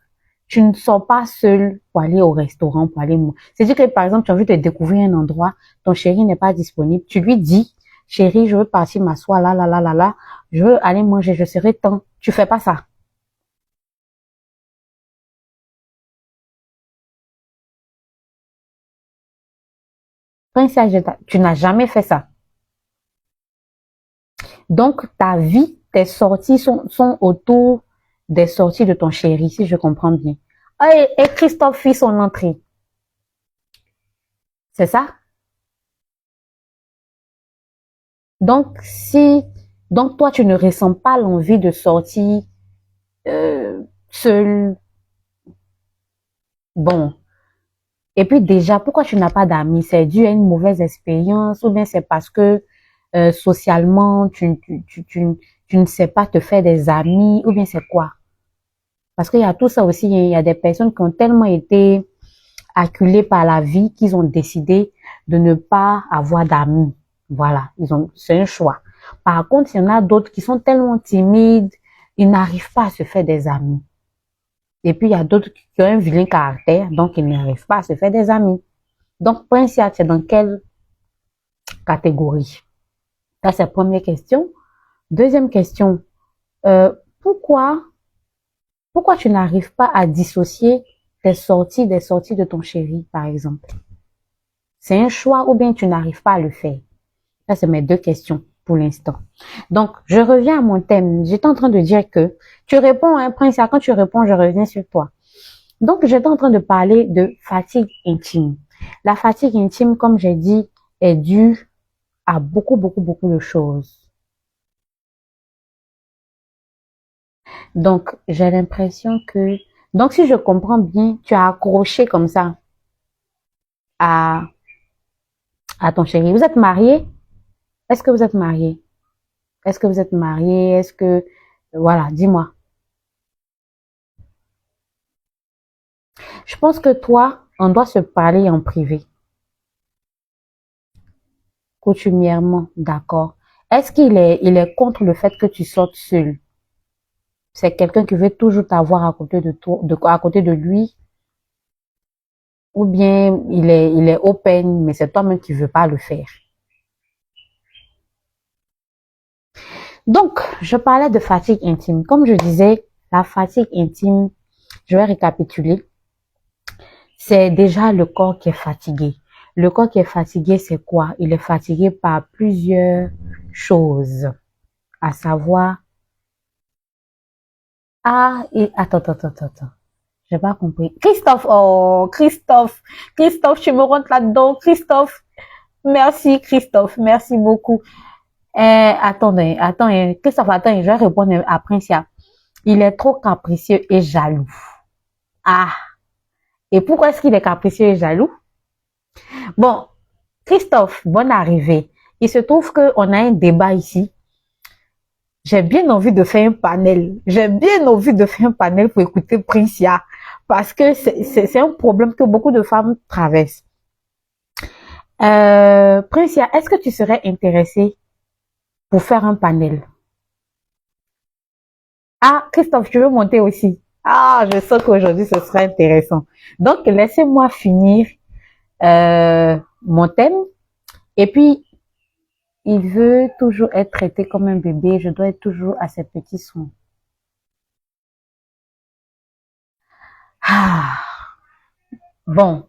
tu ne sors pas seul pour aller au restaurant, pour aller. C'est-à-dire que, par exemple, tu as envie de découvrir un endroit, ton chéri n'est pas disponible. Tu lui dis, chéri, je veux partir m'asseoir là, là, là, là, là. Je veux aller manger, je serai temps. Tu fais pas ça. Princia, tu n'as jamais fait ça. Donc, ta vie, tes sorties sont autour des sorties de ton chéri, si je comprends bien. Ah, et Christophe fit son entrée. C'est ça? Donc, donc toi, tu ne ressens pas l'envie de sortir seul. Bon. Et puis déjà, pourquoi tu n'as pas d'amis? C'est dû à une mauvaise expérience ou bien c'est parce que socialement, tu ne sais pas te faire des amis ou bien c'est quoi? Parce qu'il y a tout ça aussi, il y a des personnes qui ont tellement été acculées par la vie qu'ils ont décidé de ne pas avoir d'amis. Voilà, c'est un choix. Par contre, il y en a d'autres qui sont tellement timides, ils n'arrivent pas à se faire des amis. Et puis, il y a d'autres qui ont un vilain caractère, donc ils n'arrivent pas à se faire des amis. Donc, Princia, c'est dans quelle catégorie? Ça, c'est la première question. Deuxième question, euh, pourquoi, pourquoi tu n'arrives pas à dissocier tes sorties des sorties de ton chéri, par exemple? C'est un choix ou bien tu n'arrives pas à le faire? Ça, c'est mes deux questions pour l'instant. Donc, je reviens à mon thème. J'étais en train de dire que tu réponds, hein, Princia, quand tu réponds, je reviens sur toi. Donc, j'étais en train de parler de fatigue intime. La fatigue intime, comme j'ai dit, est due à beaucoup, beaucoup, beaucoup de choses. Donc, j'ai l'impression que... Donc, si je comprends bien, tu as accroché comme ça à, à ton chéri. Vous êtes mariés? Est-ce que vous êtes mariés? Est-ce que vous êtes mariés? Est-ce que... Voilà, dis-moi. Je pense que toi, on doit se parler en privé. Coutumièrement, d'accord. Est-ce il est contre le fait que tu sortes seul? C'est quelqu'un qui veut toujours t'avoir à côté de toi, à côté de lui, ou bien il est open, mais c'est toi-même qui veux pas le faire. Donc, je parlais de fatigue intime. Comme je disais, la fatigue intime, je vais récapituler. C'est déjà le corps qui est fatigué. Le corps qui est fatigué, c'est quoi? Il est fatigué par plusieurs choses, à savoir, attends. J'ai pas compris. Christophe, oh, Christophe, tu me rentres là-dedans, Christophe. Merci, Christophe, merci beaucoup. Christophe, attends, je vais répondre à Princia. Il est trop capricieux et jaloux. Ah, et pourquoi est-ce qu'il est capricieux et jaloux? Bon, Christophe, bonne arrivée. Il se trouve qu'on a un débat ici. J'ai bien envie de faire un panel. J'ai bien envie de faire un panel pour écouter Princia. Parce que c'est un problème que beaucoup de femmes traversent. Princia, est-ce que tu serais intéressée pour faire un panel? Ah, Christophe, tu veux monter aussi? Ah, je sens qu'aujourd'hui, ce sera intéressant. Donc, laissez-moi finir mon thème. Et puis, il veut toujours être traité comme un bébé. Je dois être toujours à ses petits soins. Ah, bon.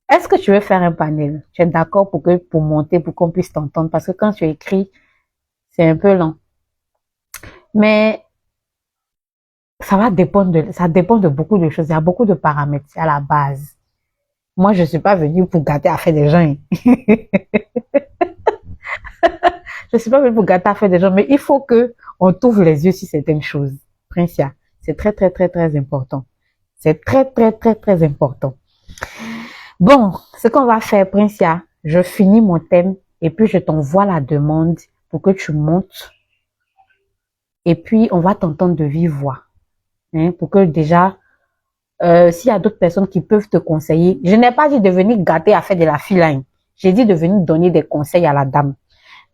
Est-ce que tu veux faire un panel? Tu es d'accord pour monter, pour qu'on puisse t'entendre? Parce que quand tu écris, c'est un peu lent. Mais ça dépend de beaucoup de choses. Il y a beaucoup de paramètres à la base. Moi, je suis pas venue pour gâter à faire des gens. Je suis pas venue pour gâter à faire des gens, mais il faut que on t'ouvre les yeux sur certaines choses. Princia, c'est très, très, très, très important. C'est très, très, très, très important. Bon, ce qu'on va faire, Princia, je finis mon thème et puis je t'envoie la demande pour que tu montes. Et puis, on va t'entendre de vive voix. Hein, pour que déjà, s'il y a d'autres personnes qui peuvent te conseiller, je n'ai pas dit de venir gâter à faire de la filine. J'ai dit de venir donner des conseils à la dame.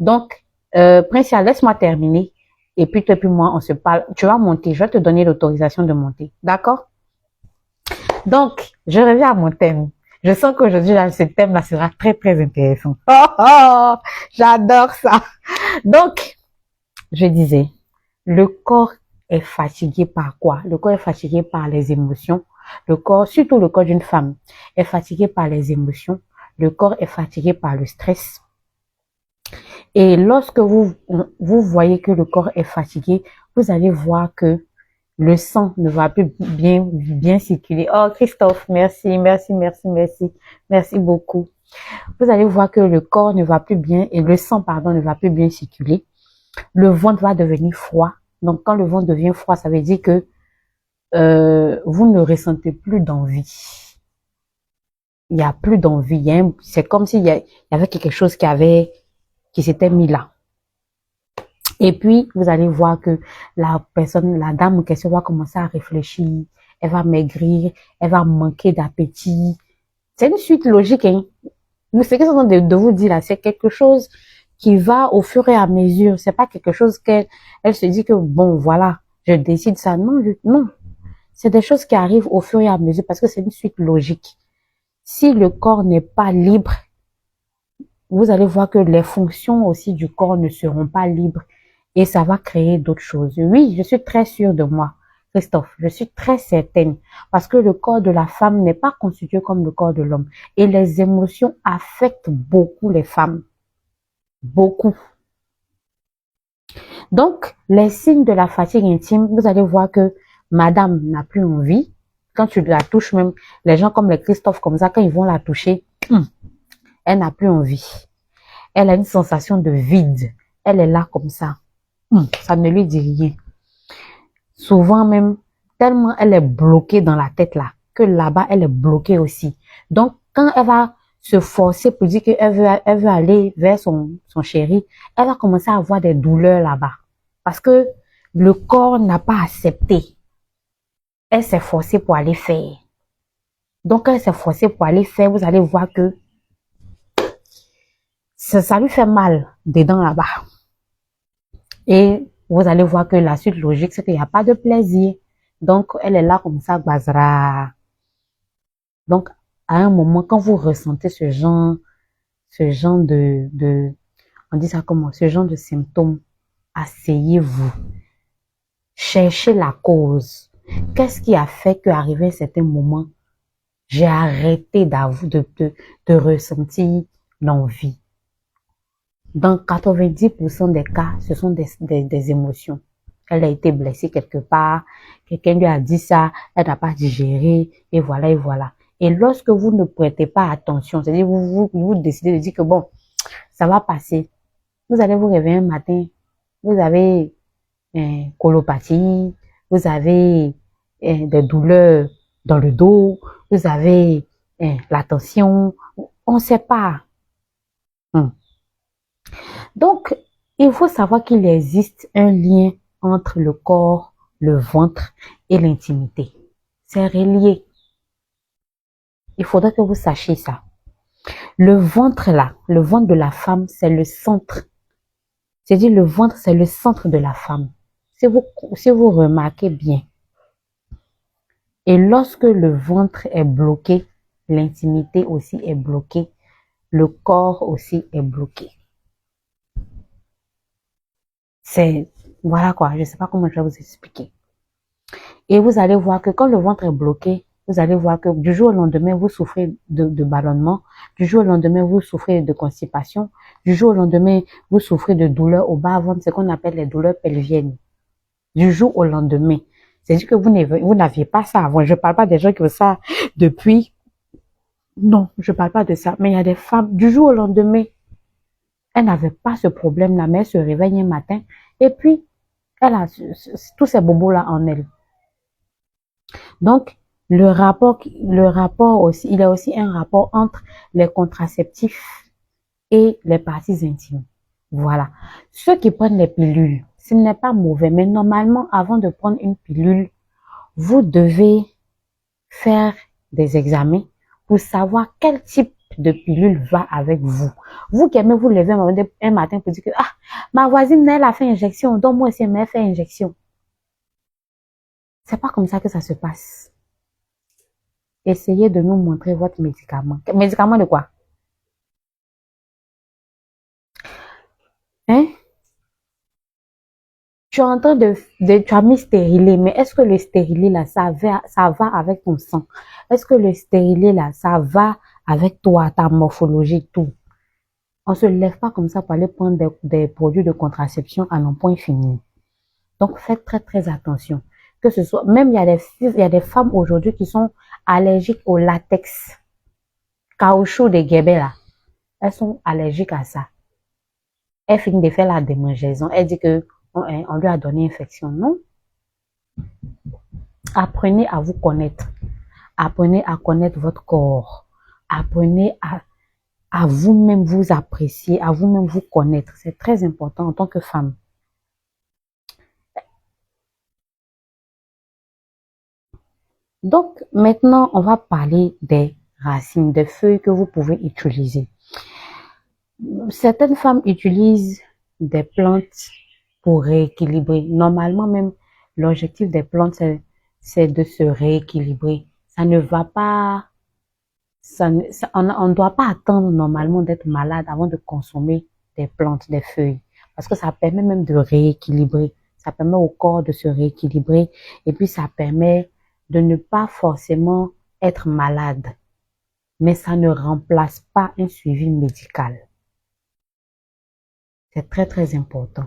Donc, Princia, laisse-moi terminer. Et puis, toi et puis moi, on se parle. Tu vas monter. Je vais te donner l'autorisation de monter. D'accord? Donc, je reviens à mon thème. Je sens qu'aujourd'hui, là, ce thème-là sera très, très intéressant. Oh, oh, j'adore ça. Donc, je disais, le corps est fatigué par quoi? Le corps est fatigué par les émotions. Le corps, surtout le corps d'une femme, est fatigué par les émotions. Le corps est fatigué par le stress. Et lorsque vous voyez que le corps est fatigué, vous allez voir que le sang ne va plus bien circuler. Oh, Christophe, merci, merci, merci, merci, merci beaucoup. Vous allez voir que le corps ne va plus bien et le sang, pardon, ne va plus bien circuler. Le ventre va devenir froid. Donc, quand le ventre devient froid, ça veut dire que vous ne ressentez plus d'envie. Il n'y a plus d'envie. C'est comme s'il y avait quelque chose qui s'était mis là. Et puis, vous allez voir que la dame en question va commencer à réfléchir, elle va maigrir, elle va manquer d'appétit. C'est une suite logique, hein. Ce que je suis en train de vous dire là, c'est quelque chose qui va au fur et à mesure. C'est pas quelque chose qu'elle se dit que bon, voilà, je décide ça. Non, non. C'est des choses qui arrivent au fur et à mesure parce que c'est une suite logique. Si le corps n'est pas libre, vous allez voir que les fonctions aussi du corps ne seront pas libres et ça va créer d'autres choses. Oui, je suis très sûre de moi, Christophe. Je suis très certaine parce que le corps de la femme n'est pas constitué comme le corps de l'homme et les émotions affectent beaucoup les femmes. Beaucoup. Donc, les signes de la fatigue intime, vous allez voir que madame n'a plus envie. Quand tu la touches même, les gens comme les Christophe comme ça, quand ils vont la toucher, elle n'a plus envie. Elle a une sensation de vide. Elle est là comme ça. Ça ne lui dit rien. Souvent même, tellement elle est bloquée dans la tête là, que là-bas, elle est bloquée aussi. Donc, quand elle va se forcer pour dire qu'elle veut aller vers son chéri, elle va commencer à avoir des douleurs là-bas. Parce que le corps n'a pas accepté. Elle s'est forcée pour aller faire. Donc, elle s'est forcée pour aller faire. Vous allez voir que ça lui fait mal dedans là-bas. Et vous allez voir que la suite logique, c'est qu'il n'y a pas de plaisir. Donc, elle est là comme ça, bazra. Donc, à un moment, quand vous ressentez ce genre on dit ça comment, ce genre de symptômes, asseyez-vous. Cherchez la cause. Qu'est-ce qui a fait qu'arrivé à un certain moment, j'ai arrêté de ressentir l'envie? Dans 90% des cas, ce sont des émotions. Elle a été blessée quelque part, quelqu'un lui a dit ça, elle n'a pas digéré, et voilà, et voilà. Et lorsque vous ne prêtez pas attention, c'est-à-dire vous décidez de dire que bon, ça va passer. Vous allez vous réveiller un matin, vous avez colopathie, vous avez des douleurs dans le dos, vous avez la tension, on ne sait pas. Donc, il faut savoir qu'il existe un lien entre le corps, le ventre et l'intimité. C'est relié. Il faudrait que vous sachiez ça. Le ventre là, le ventre de la femme, c'est le centre. C'est-à-dire le ventre, c'est le centre de la femme. Si vous remarquez bien. Et lorsque le ventre est bloqué, l'intimité aussi est bloquée, le corps aussi est bloqué. Voilà quoi, je ne sais pas comment je vais vous expliquer. Et vous allez voir que quand le ventre est bloqué, vous allez voir que du jour au lendemain, vous souffrez de ballonnement. Du jour au lendemain, vous souffrez de constipation. Du jour au lendemain, vous souffrez de douleurs au bas-ventre, ce qu'on appelle les douleurs pelviennes. Du jour au lendemain. C'est-à-dire que vous n'aviez pas ça avant. Je ne parle pas des gens qui ont ça depuis. Non, je ne parle pas de ça. Mais il y a des femmes, du jour au lendemain, elles n'avaient pas ce problème-là, mais elles se réveillent un matin et puis elle a tous ces bobos-là en elle. Donc, le rapport aussi, il y a aussi un rapport entre les contraceptifs et les parties intimes. Voilà. Ceux qui prennent les pilules, ce n'est pas mauvais, mais normalement, avant de prendre une pilule, vous devez faire des examens pour savoir quel type de pilule va avec vous. Vous qui aimez vous lever un matin pour dire que ah, ma voisine, elle a fait injection, donc moi aussi, elle m'a fait injection. C'est pas comme ça que ça se passe. Essayez de nous montrer votre médicament. Médicament de quoi? Hein? Tu es en train tu as mis stérilet, mais est-ce que le stérilet là, ça va avec ton sang? Est-ce que le stérilet là, ça va avec toi, ta morphologie, tout? On se lève pas comme ça pour aller prendre des produits de contraception à non point fini. Donc, faites très, très attention. Que ce soit, même il y a des femmes aujourd'hui qui sont allergiques au latex, caoutchouc des guébés là. Elles sont allergiques à ça. Elle finit de faire la démangeaison. Elle dit que on lui a donné infection. Non. Apprenez à vous connaître. Apprenez à connaître votre corps. Apprenez à vous-même vous apprécier, à vous-même vous connaître. C'est très important en tant que femme. Donc, maintenant, on va parler des racines, des feuilles que vous pouvez utiliser. Certaines femmes utilisent des plantes pour rééquilibrer. Normalement même, l'objectif des plantes, c'est de se rééquilibrer. Ça ne va pas, on ne doit pas attendre normalement d'être malade avant de consommer des plantes, des feuilles. Parce que ça permet même de rééquilibrer. Ça permet au corps de se rééquilibrer. Et puis ça permet de ne pas forcément être malade. Mais ça ne remplace pas un suivi médical. C'est très, très important.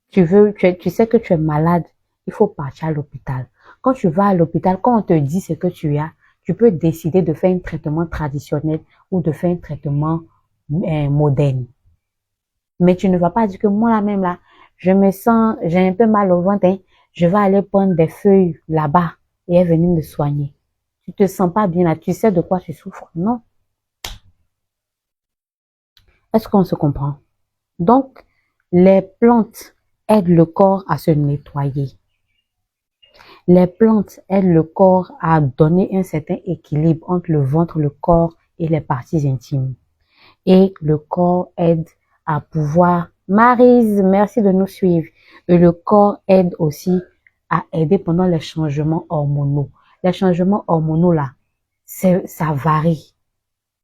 Tu sais que tu es malade, il faut partir à l'hôpital. Quand tu vas à l'hôpital, quand on te dit ce que tu as, tu peux décider de faire un traitement traditionnel ou de faire un traitement moderne. Mais tu ne vas pas dire que moi, là même, là, je me sens, j'ai un peu mal au ventre, hein, je vais aller prendre des feuilles là-bas et elle venir me soigner. Tu te sens pas bien là, tu sais de quoi tu souffres. Non. Est-ce qu'on se comprend? Donc, les plantes aident le corps à se nettoyer. Les plantes aident le corps à donner un certain équilibre entre le ventre, le corps et les parties intimes. Et le corps aide à pouvoir... Maryse, merci de nous suivre. Et le corps aide aussi à aider pendant les changements hormonaux. Les changements hormonaux, là, ça varie.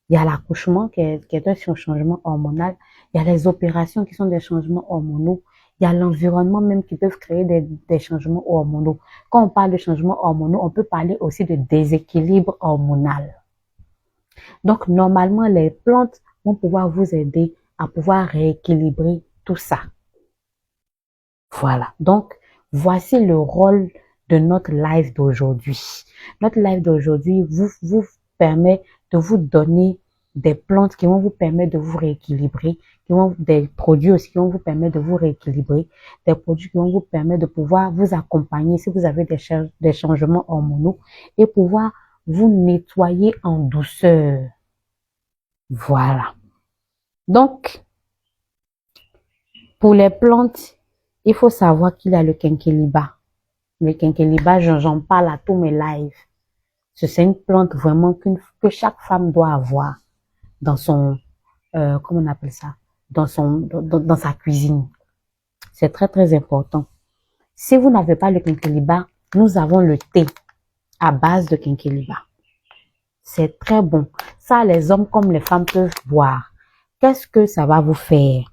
Il y a l'accouchement qui est un changement hormonal. Il y a les opérations qui sont des changements hormonaux. Il y a l'environnement même qui peut créer des changements hormonaux. Quand on parle de changements hormonaux, on peut parler aussi de déséquilibre hormonal. Donc, normalement, les plantes vont pouvoir vous aider à pouvoir rééquilibrer tout ça. Voilà. Donc, voici le rôle de notre live d'aujourd'hui. Notre live d'aujourd'hui vous permet de vous donner des plantes qui vont vous permettre de vous rééquilibrer, des produits aussi qui vont vous permettre de vous rééquilibrer, des produits qui vont vous permettre de pouvoir vous accompagner si vous avez des changements hormonaux et pouvoir vous nettoyer en douceur. Voilà. Donc, pour les plantes, il faut savoir qu'il y a le quinqueliba. Le quinqueliba, j'en parle à tous mes lives. C'est une plante vraiment que chaque femme doit avoir dans son, comment on appelle ça, dans sa cuisine. C'est très, très important. Si vous n'avez pas le quinqueliba, nous avons le thé à base de quinqueliba. C'est très bon. Ça, les hommes comme les femmes peuvent boire. Qu'est-ce que ça va vous faire?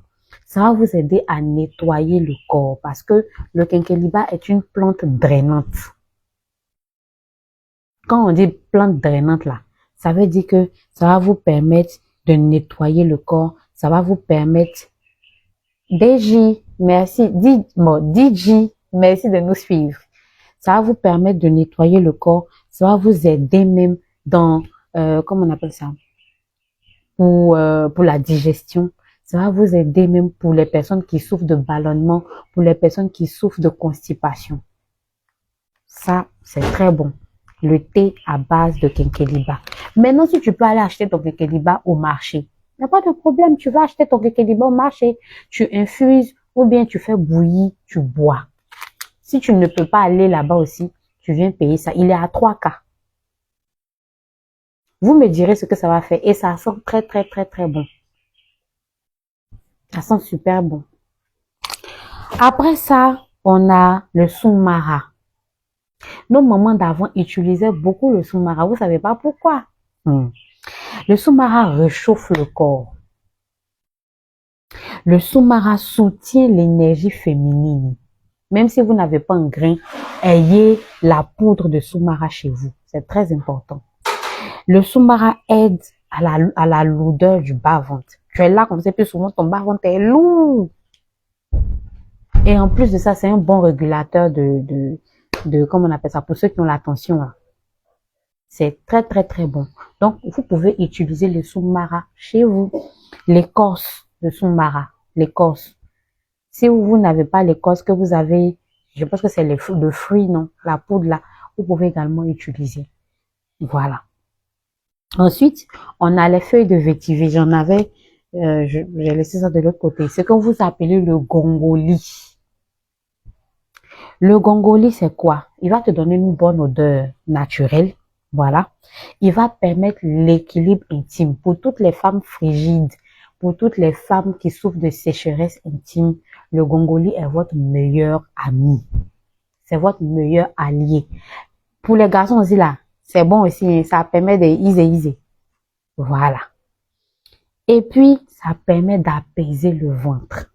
Ça va vous aider à nettoyer le corps parce que le quinqueliba est une plante drainante. Quand on dit plante drainante là, ça veut dire que ça va vous permettre de nettoyer le corps. Ça va vous permettre... DJ, merci. DJ, merci de nous suivre. Ça va vous permettre de nettoyer le corps. Ça va vous aider même dans, comment on appelle ça? Pour la digestion. Ça va vous aider même pour les personnes qui souffrent de ballonnement, pour les personnes qui souffrent de constipation. Ça, c'est très bon. Le thé à base de quinqueliba. Maintenant, si tu peux aller acheter ton quinqueliba au marché, il n'y a pas de problème. Tu vas acheter ton quinqueliba au marché, tu infuses ou bien tu fais bouillir, tu bois. Si tu ne peux pas aller là-bas aussi, tu viens payer ça. Il est à 3K. Vous me direz ce que ça va faire et ça sent très, très, très, très bon. Ça sent super bon. Après ça, on a le soumara. Nos mamans d'avant utilisaient beaucoup le soumara. Vous savez pas pourquoi? Le soumara réchauffe le corps. Le soumara soutient l'énergie féminine. Même si vous n'avez pas un grain, ayez la poudre de soumara chez vous. C'est très important. Le soumara aide à la lourdeur du bas-ventre. Tu es là comme ça, plus souvent ton bas-ventre est lourd. Et en plus de ça, c'est un bon régulateur comment on appelle ça, pour ceux qui ont la tension là. C'est très, très, très bon. Donc, vous pouvez utiliser le soumara chez vous. L'écorce de soumara, l'écorce. Si vous n'avez pas l'écorce, que vous avez, je pense que c'est le fruit, non, la poudre là, vous pouvez également utiliser. Voilà. Ensuite, on a les feuilles de vétiver. J'en avais, j'ai laissé ça de l'autre côté. C'est que vous appelez le gongoli. Le gongoli, c'est quoi? Il va te donner une bonne odeur naturelle. Voilà. Il va permettre l'équilibre intime pour toutes les femmes frigides, Pour toutes les femmes qui souffrent de sécheresse intime, le gongoli est votre meilleur ami. C'est votre meilleur allié. Pour les garçons aussi là, c'est bon aussi, hein, ça permet de easy. Voilà. Et puis, ça permet d'apaiser le ventre.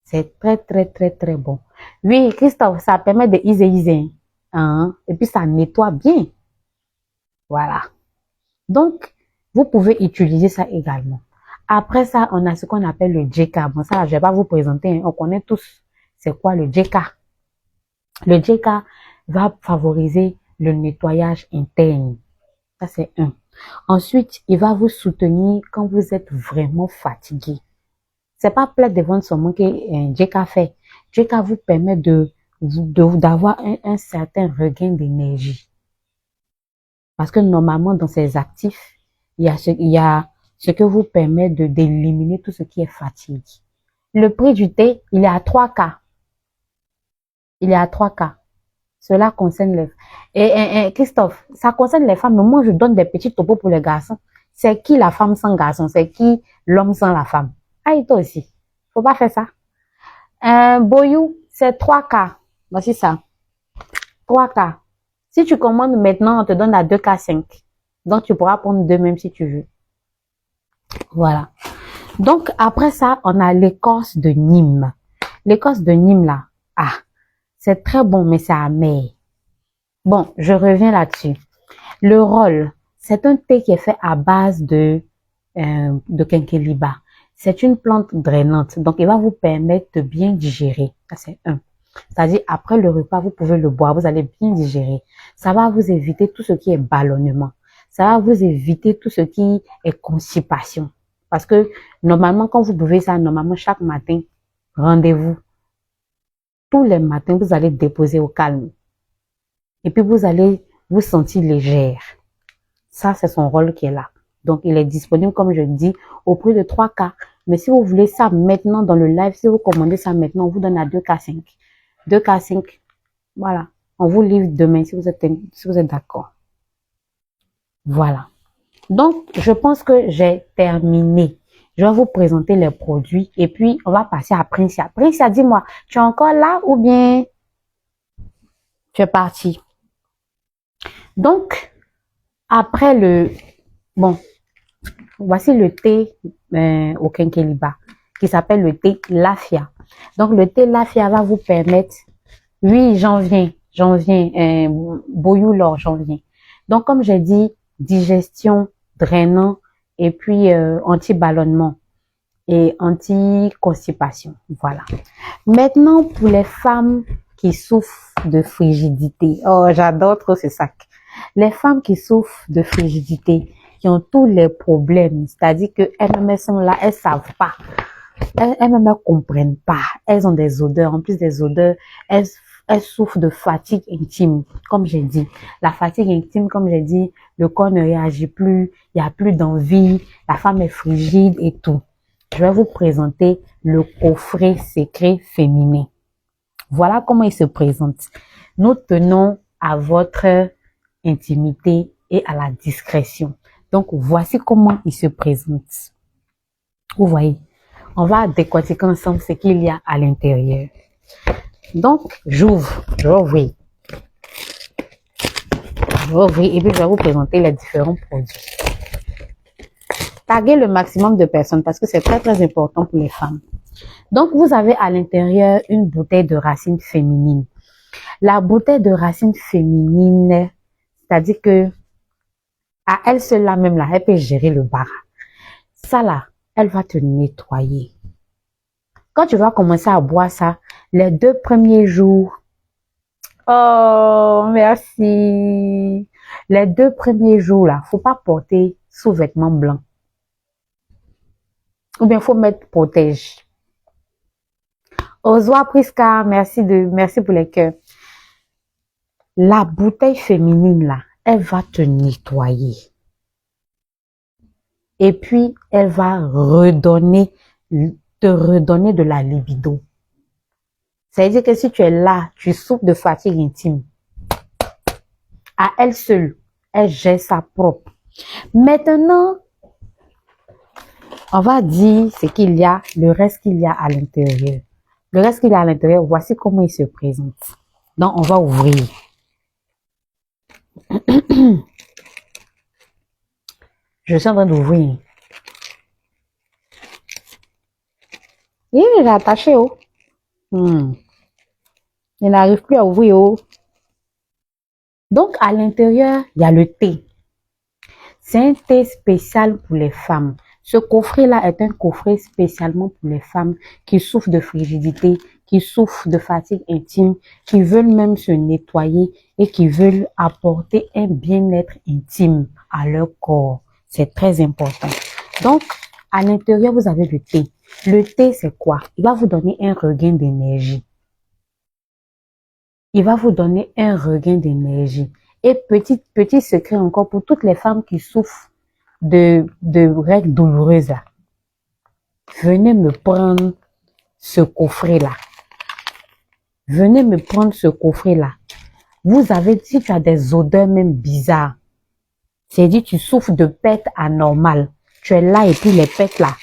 C'est très bon. Oui, Christophe, ça permet de easy. Hein? Et puis, ça nettoie bien. Voilà. Donc, vous pouvez utiliser ça également. Après ça, on a ce qu'on appelle le JK. Bon, ça, je vais pas vous présenter. Hein. On connaît tous c'est quoi le JK. Le JK va favoriser le nettoyage interne. Ça, c'est un. Ensuite, il va vous soutenir quand vous êtes vraiment fatigué. C'est pas plate de ventre seulement que JK fait. JK vous permet d'avoir un certain regain d'énergie. Parce que normalement, dans ces actifs, il y a ce que vous permet d'éliminer tout ce qui est fatigue. Le prix du thé, il est à 3K. Il est à 3K. Cela concerne les... Et Christophe, ça concerne les femmes, mais moi, je donne des petits topos pour les garçons. C'est qui la femme sans garçon? C'est qui l'homme sans la femme? Ah, et toi aussi. Faut pas faire ça. Boyou, c'est 3K. Voici ça. 3K. Si tu commandes maintenant, on te donne à 2K5. Donc, tu pourras prendre deux même si tu veux. Voilà. Donc, après ça, on a l'écorce de Nîmes. L'écorce de Nîmes, là, c'est très bon, mais c'est amer. Bon, je reviens là-dessus. Le rôle, c'est un thé qui est fait à base de quinqueliba. C'est une plante drainante, donc il va vous permettre de bien digérer. Ça, c'est un. C'est-à-dire, après le repas, vous pouvez le boire, vous allez bien digérer. Ça va vous éviter tout ce qui est ballonnement. Ça va vous éviter tout ce qui est constipation. Parce que, normalement, quand vous buvez ça, normalement, chaque matin, rendez-vous. Tous les matins, vous allez déposer au calme. Et puis, vous allez vous sentir légère. Ça, c'est son rôle qui est là. Donc, il est disponible, comme je dis, au prix de 3K. Mais si vous voulez ça maintenant dans le live, si vous commandez ça maintenant, on vous donne à 2K5. 2K5, voilà. On vous livre demain si vous êtes d'accord. Voilà. Donc, je pense que j'ai terminé. Je vais vous présenter les produits et puis on va passer à Princia. Princia, dis-moi, tu es encore là ou bien tu es parti? Donc, après bon, voici le thé au quinqueliba qui s'appelle le thé Lafia. Donc, le thé Lafia va vous permettre, oui, j'en viens, Boyou l'or, j'en viens. Donc, comme j'ai dit, digestion, drainant et puis anti-ballonnement et anti-constipation. Voilà. Maintenant, pour les femmes qui souffrent de frigidité. Oh, j'adore trop ce sac. Les femmes qui souffrent de frigidité, qui ont tous les problèmes, c'est-à-dire qu'elles-mêmes sont là, elles savent pas. Elles-mêmes ne comprennent pas. Elles ont des odeurs. En plus des odeurs, elles souffrent de fatigue intime, comme j'ai dit. La fatigue intime, comme j'ai dit, le corps ne réagit plus, il n'y a plus d'envie, la femme est frigide et tout. Je vais vous présenter le coffret secret féminin. Voilà comment il se présente. Nous tenons à votre intimité et à la discrétion. Donc, voici comment il se présente. Vous voyez, on va décortiquer ensemble ce qu'il y a à l'intérieur. Donc, j'ouvre et puis je vais vous présenter les différents produits. Taguez le maximum de personnes parce que c'est très important pour les femmes. Donc, vous avez à l'intérieur une bouteille de racine féminine. La bouteille de racine féminine, c'est-à-dire que à elle seule là même là, elle peut gérer le bara. Ça là, elle va te nettoyer. Quand tu vas commencer à boire ça, les 2 premiers jours, oh, merci. Les 2 premiers jours là, faut pas porter sous-vêtements blancs. Ou bien faut mettre protège. Ozoa Priska, merci pour les cœurs. La bouteille féminine là, elle va te nettoyer. Et puis, elle va te redonner de la libido. Ça veut dire que si tu es là, tu souffres de fatigue intime. À elle seule, elle gère sa propre. Maintenant, On va dire ce qu'il y a, le reste qu'il y a à l'intérieur. Le reste qu'il y a à l'intérieur, voici comment il se présente. Donc, on va ouvrir. Je suis en train d'ouvrir. Il est attaché, oh. Il n'arrive plus à ouvrir, oh. Donc, à l'intérieur, il y a le thé. C'est un thé spécial pour les femmes. Ce coffret-là est un coffret spécialement pour les femmes qui souffrent de frigidité, qui souffrent de fatigue intime, qui veulent même se nettoyer et qui veulent apporter un bien-être intime à leur corps. C'est très important. Donc, à l'intérieur, vous avez le thé. Le thé, c'est quoi? Il va vous donner un regain d'énergie. Il va vous donner un regain d'énergie. Et petit secret encore pour toutes les femmes qui souffrent de règles douloureuses là. Venez me prendre ce coffret-là. Venez me prendre ce coffret-là. Vous avez, si tu as des odeurs même bizarres, c'est-à-dire tu souffres de pète anormales, tu es là et puis les pètes là,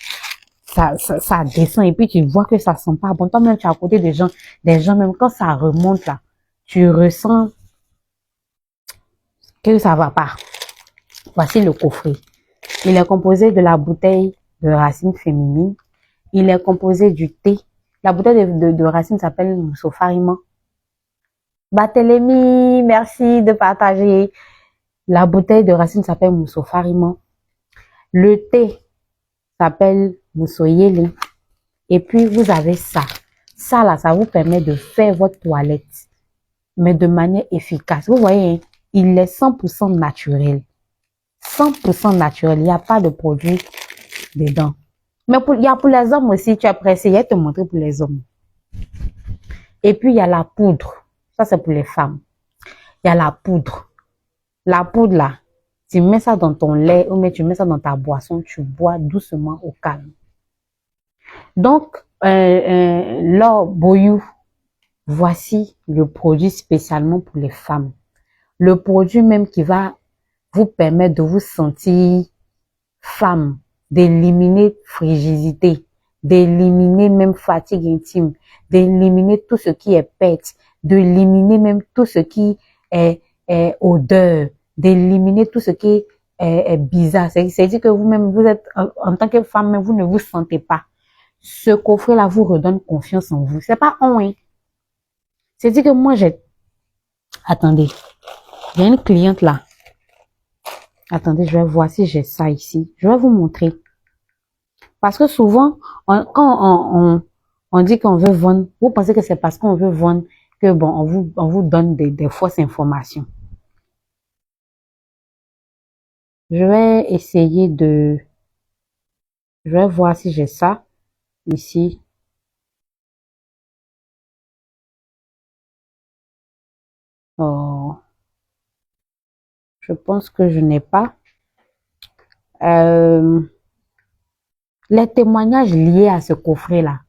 ça descend et puis tu vois que ça sent pas bon. Toi-même, tu es à côté des gens même quand ça remonte là, tu ressens que ça va pas. Voici le coffret. Il est composé de la bouteille de racine féminine. Il est composé du thé. La bouteille de racine s'appelle Moussofarima. Barthélemy, merci de partager. La bouteille de racine s'appelle Moussofarima. Le thé s'appelle Moussoyele. Et puis, vous avez ça. Ça, là, ça vous permet de faire votre toilette, mais de manière efficace. Vous voyez, hein, il est 100% naturel. 100% naturel. Il n'y a pas de produit dedans. Mais il y a pour les hommes aussi. Tu as pressé. Je vais te montrer pour les hommes. Et puis, il y a la poudre. Ça, c'est pour les femmes. Il y a la poudre. La poudre, là, tu mets ça dans ton lait ou mais tu mets ça dans ta boisson. Tu bois doucement au calme. Donc, L'or Boyou, voici le produit spécialement pour les femmes. Le produit même qui va vous permettre de vous sentir femme, d'éliminer frigidité, d'éliminer même fatigue intime, d'éliminer tout ce qui est pète, d'éliminer même tout ce qui est odeur, d'éliminer tout ce qui est bizarre. C'est-à-dire que vous-même, vous êtes, en tant que femme, vous ne vous sentez pas. Ce coffret-là vous redonne confiance en vous. C'est pas hein. C'est-à-dire que moi, attendez, j'ai une cliente là. Attendez, je vais voir si j'ai ça ici. Je vais vous montrer. Parce que souvent, quand on dit qu'on veut vendre, vous pensez que c'est parce qu'on veut vendre que bon, on vous donne des fausses informations. Je vais essayer je vais voir si j'ai ça ici. Oh, je pense que je n'ai pas. Les témoignages liés à ce coffret-là.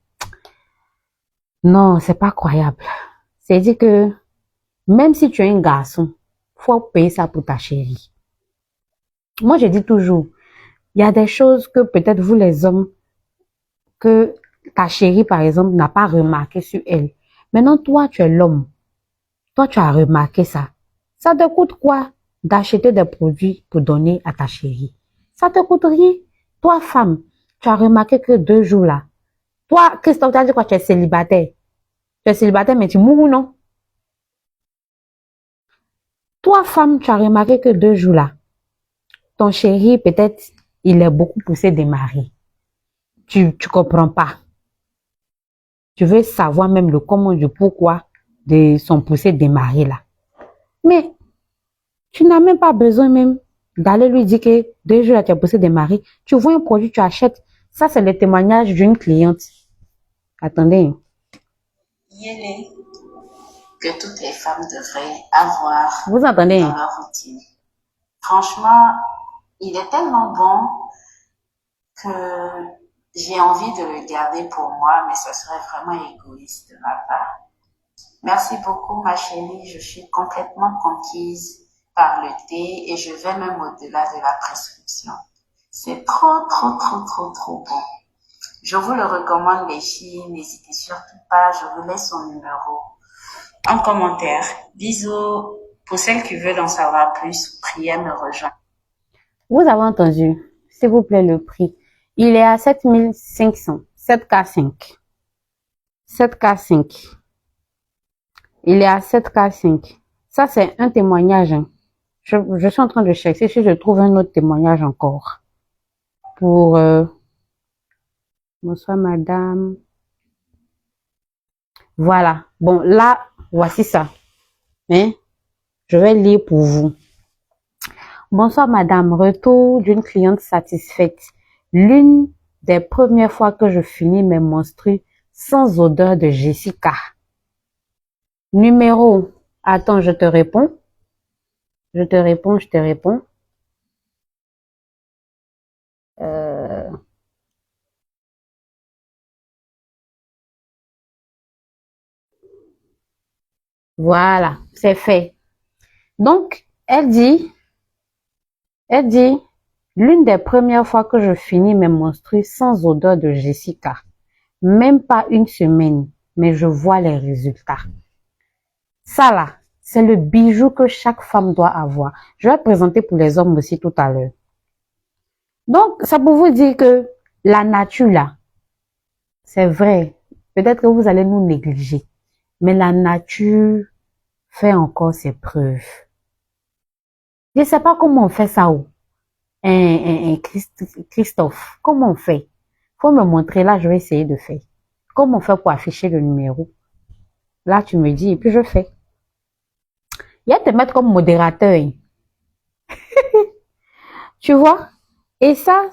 Non, c'est pas croyable. C'est-à-dire que même si tu es un garçon, faut payer ça pour ta chérie. Moi, je dis toujours, il y a des choses que peut-être vous les hommes, que ta chérie, par exemple, n'a pas remarqué sur elle. Maintenant, toi, tu es l'homme. Toi, tu as remarqué ça. Ça te coûte quoi d'acheter des produits pour donner à ta chérie? Ça te coûte rien. Toi, femme, tu as remarqué que 2 jours là. Toi, Christophe, tu as dit quoi? Tu es célibataire. Tu es célibataire, mais tu mourras, non? Toi, femme, tu as remarqué que 2 jours là, ton chéri, peut-être, il est beaucoup poussé des maris. Tu comprends pas. Tu veux savoir même le comment, du pourquoi de son poussé des maris là. Mais, tu n'as même pas besoin même d'aller lui dire que 2 jours là, tu as poussé des maris. Tu vois un produit, tu achètes. Ça, c'est le témoignage d'une cliente. Attendez. Yélé, que toutes les femmes devraient avoir Vous entendez? Dans leur routine. Franchement, il est tellement bon que j'ai envie de le garder pour moi, mais ce serait vraiment égoïste de ma part. Merci beaucoup, ma chérie. Je suis complètement conquise par le thé et je vais même au-delà de la prescription. C'est trop, trop, trop, trop, trop bon. Je vous le recommande, les filles. N'hésitez surtout pas. Je vous laisse son numéro en commentaire. Bisous. Pour celles qui veulent en savoir plus, priez me rejoindre. Vous avez entendu, s'il vous plaît, le prix. Il est à 7500, 7K5. 7K5. Il est à 7K5. Ça, c'est un témoignage. Hein. Je suis en train de chercher si je trouve un autre témoignage encore. Pour... bonsoir, madame. Voilà. Bon, là, voici ça. Mais, je vais lire pour vous. Bonsoir, madame. Retour d'une cliente satisfaite. L'une des premières fois que je finis mes menstrues sans odeur de Jessica. Numéro. Attends, je te réponds. Je te réponds. Voilà, c'est fait. Donc, elle dit, l'une des premières fois que je finis mes menstrues sans odeur de Jessica. Même pas une semaine, mais je vois les résultats. Ça là, c'est le bijou que chaque femme doit avoir. Je vais présenter pour les hommes aussi tout à l'heure. Donc, ça pour vous dire que la nature là, c'est vrai. Peut-être que vous allez nous négliger. Mais la nature fait encore ses preuves. Je ne sais pas comment on fait ça. Christophe, comment on fait? Faut me montrer. Là, je vais essayer de faire. Comment on fait pour afficher le numéro? Là, tu me dis et puis je fais. Il y a te mettre comme modérateur. Tu vois? Et ça,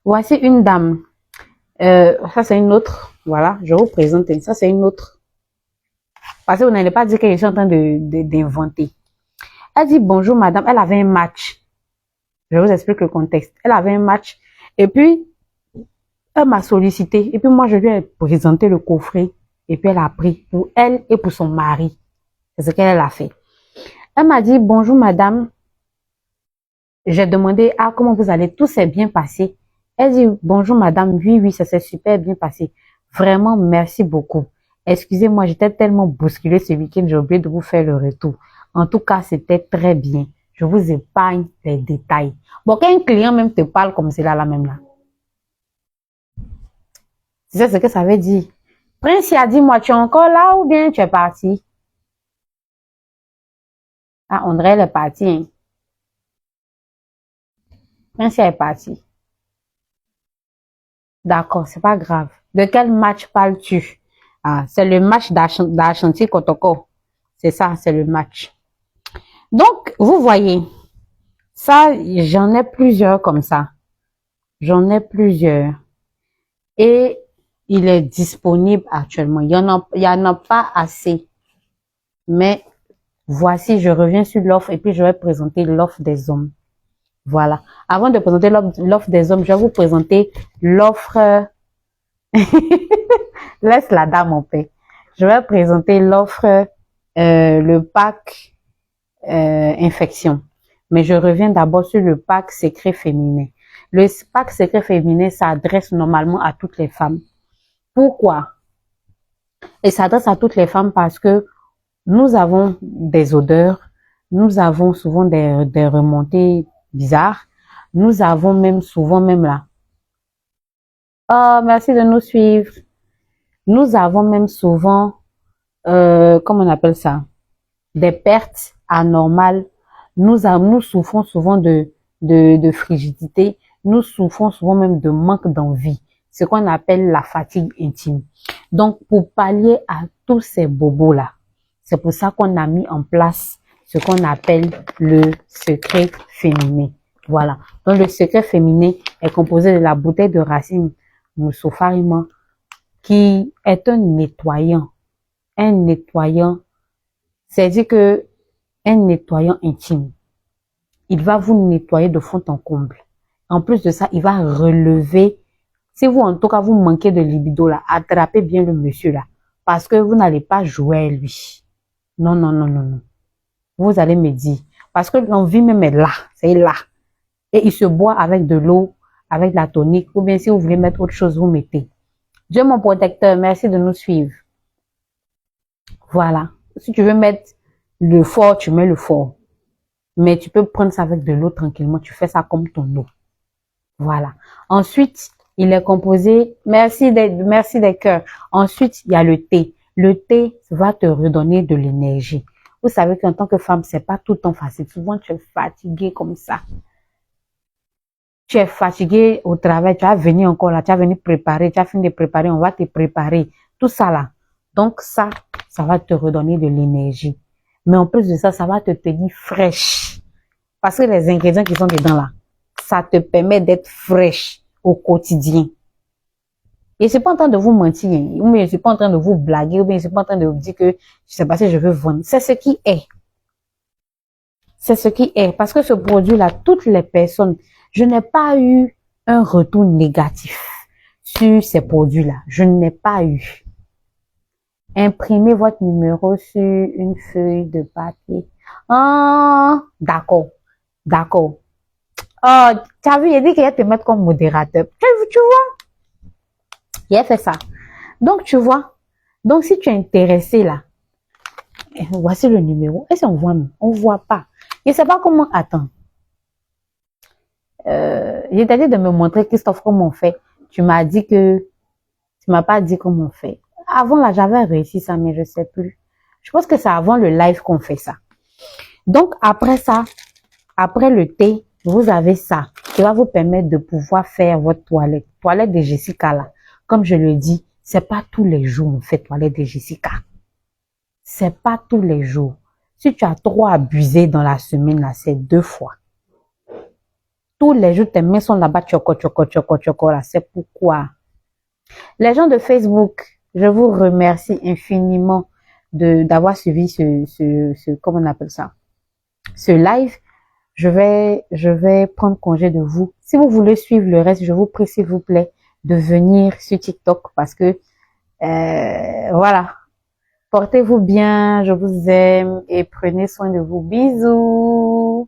voici une dame. Ça, c'est une autre. Voilà, je vous présente. Ça, c'est une autre. Parce que vous n'allez pas dire que je suis en train d'inventer. Elle dit bonjour, madame. Elle avait un match. Je vous explique le contexte. Elle avait un match. Et puis, elle m'a sollicité. Et puis, moi, je lui ai présenté le coffret. Et puis, elle a pris pour elle et pour son mari. C'est ce qu'elle a fait. Elle m'a dit bonjour, madame. J'ai demandé, ah, comment vous allez? Tout s'est bien passé. Elle dit, bonjour madame, oui, ça s'est super bien passé. Vraiment, merci beaucoup. Excusez-moi, j'étais tellement bousculée ce week-end, j'ai oublié de vous faire le retour. En tout cas, c'était très bien. Je vous épargne les détails. Bon, quand un client même te parle comme cela, là même là. Tu sais ce que ça veut dire? Prince, il a dit, moi, tu es encore là ou bien tu es parti? Ah, André, elle est partie, hein. Prince, elle est parti. D'accord, c'est pas grave. De quel match parles-tu? Ah, c'est le match d'Ashanti-Kotoko. C'est ça, c'est le match. Donc, vous voyez, ça, j'en ai plusieurs comme ça. J'en ai plusieurs. Et il est disponible actuellement. Il y en a pas assez. Mais voici, je reviens sur l'offre et puis je vais présenter l'offre des hommes. Voilà. Avant de présenter l'offre des hommes, je vais vous présenter l'offre... Laisse la dame en paix. Je vais présenter l'offre, le pack infection. Mais je reviens d'abord sur le pack secret féminin. Le pack secret féminin s'adresse normalement à toutes les femmes. Pourquoi? Il s'adresse à toutes les femmes parce que nous avons des odeurs, nous avons souvent des remontées bizarres, nous avons même souvent même là. Oh, merci de nous suivre. Nous avons même souvent, comment on appelle ça, des pertes anormales. Nous souffrons souvent de frigidité. Nous souffrons souvent même de manque d'envie. Ce qu'on appelle la fatigue intime. Donc, pour pallier à tous ces bobos-là, c'est pour ça qu'on a mis en place ce qu'on appelle le secret féminin. Voilà. Donc, le secret féminin est composé de la bouteille de racine Moussofarima, qui est un nettoyant. Un nettoyant, c'est-à-dire que un nettoyant intime. Il va vous nettoyer de fond en comble. En plus de ça, il va relever. Si vous, en tout cas, vous manquez de libido là, attrapez bien le monsieur là. Parce que vous n'allez pas jouer à lui. Non. Vous allez me dire, Parce que l'envie même est là, c'est là. Et il se boit avec de l'eau, avec de la tonique, ou bien si vous voulez mettre autre chose, vous mettez. Dieu mon protecteur, merci de nous suivre. Voilà. Si tu veux mettre le fort, tu mets le fort. Mais tu peux prendre ça avec de l'eau tranquillement. Tu fais ça comme ton eau. Voilà. Ensuite, il est composé, merci des cœurs. Ensuite, il y a le thé. Le thé va te redonner de l'énergie. Vous savez qu'en tant que femme, c'est pas tout le temps facile. Souvent, tu es fatiguée comme ça. Tu es fatigué au travail, tu vas venir encore là, tu vas venir préparer, tu as fini de préparer, on va te préparer. Tout ça là. Donc ça va te redonner de l'énergie. Mais en plus de ça, ça va te tenir fraîche. Parce que les ingrédients qui sont dedans là, ça te permet d'être fraîche au quotidien. Et je suis pas en train de vous mentir, ou bien je suis pas en train de vous blaguer, ou bien je suis pas en train de vous dire que je sais pas si je veux vendre. C'est ce qui est. C'est ce qui est. Parce que ce produit-là, toutes les personnes, je n'ai pas eu un retour négatif sur ces produits-là. Je n'ai pas eu. Imprimez votre numéro sur une feuille de papier. Ah, d'accord. D'accord. Oh, tu as vu, il a dit qu'il allait te mettre comme modérateur. Tu vois? Il a fait ça. Donc, tu vois. Donc, si tu es intéressé là, voici le numéro. Est-ce qu'on voit? On voit pas. Je sais pas comment. Attends. J'ai dit de me montrer, Christophe, comment on fait. Tu m'as dit que, tu m'as pas dit comment on fait. Avant là, j'avais réussi ça, mais je sais plus. Je pense que c'est avant le live qu'on fait ça. Donc, après ça, après le thé, vous avez ça qui va vous permettre de pouvoir faire votre toilette. Toilette de Jessica là. Comme je le dis, c'est pas tous les jours on fait toilette de Jessica. C'est pas tous les jours. Si tu as trop abusé dans la semaine là, c'est 2 fois. Tous les jours, tes mains sont là-bas, choco, là. C'est pourquoi. Les gens de Facebook, je vous remercie infiniment d'avoir suivi comment on appelle ça, ce live. Je vais prendre congé de vous. Si vous voulez suivre le reste, je vous prie, s'il vous plaît, de venir sur TikTok parce que, voilà. Portez-vous bien, je vous aime et prenez soin de vous. Bisous.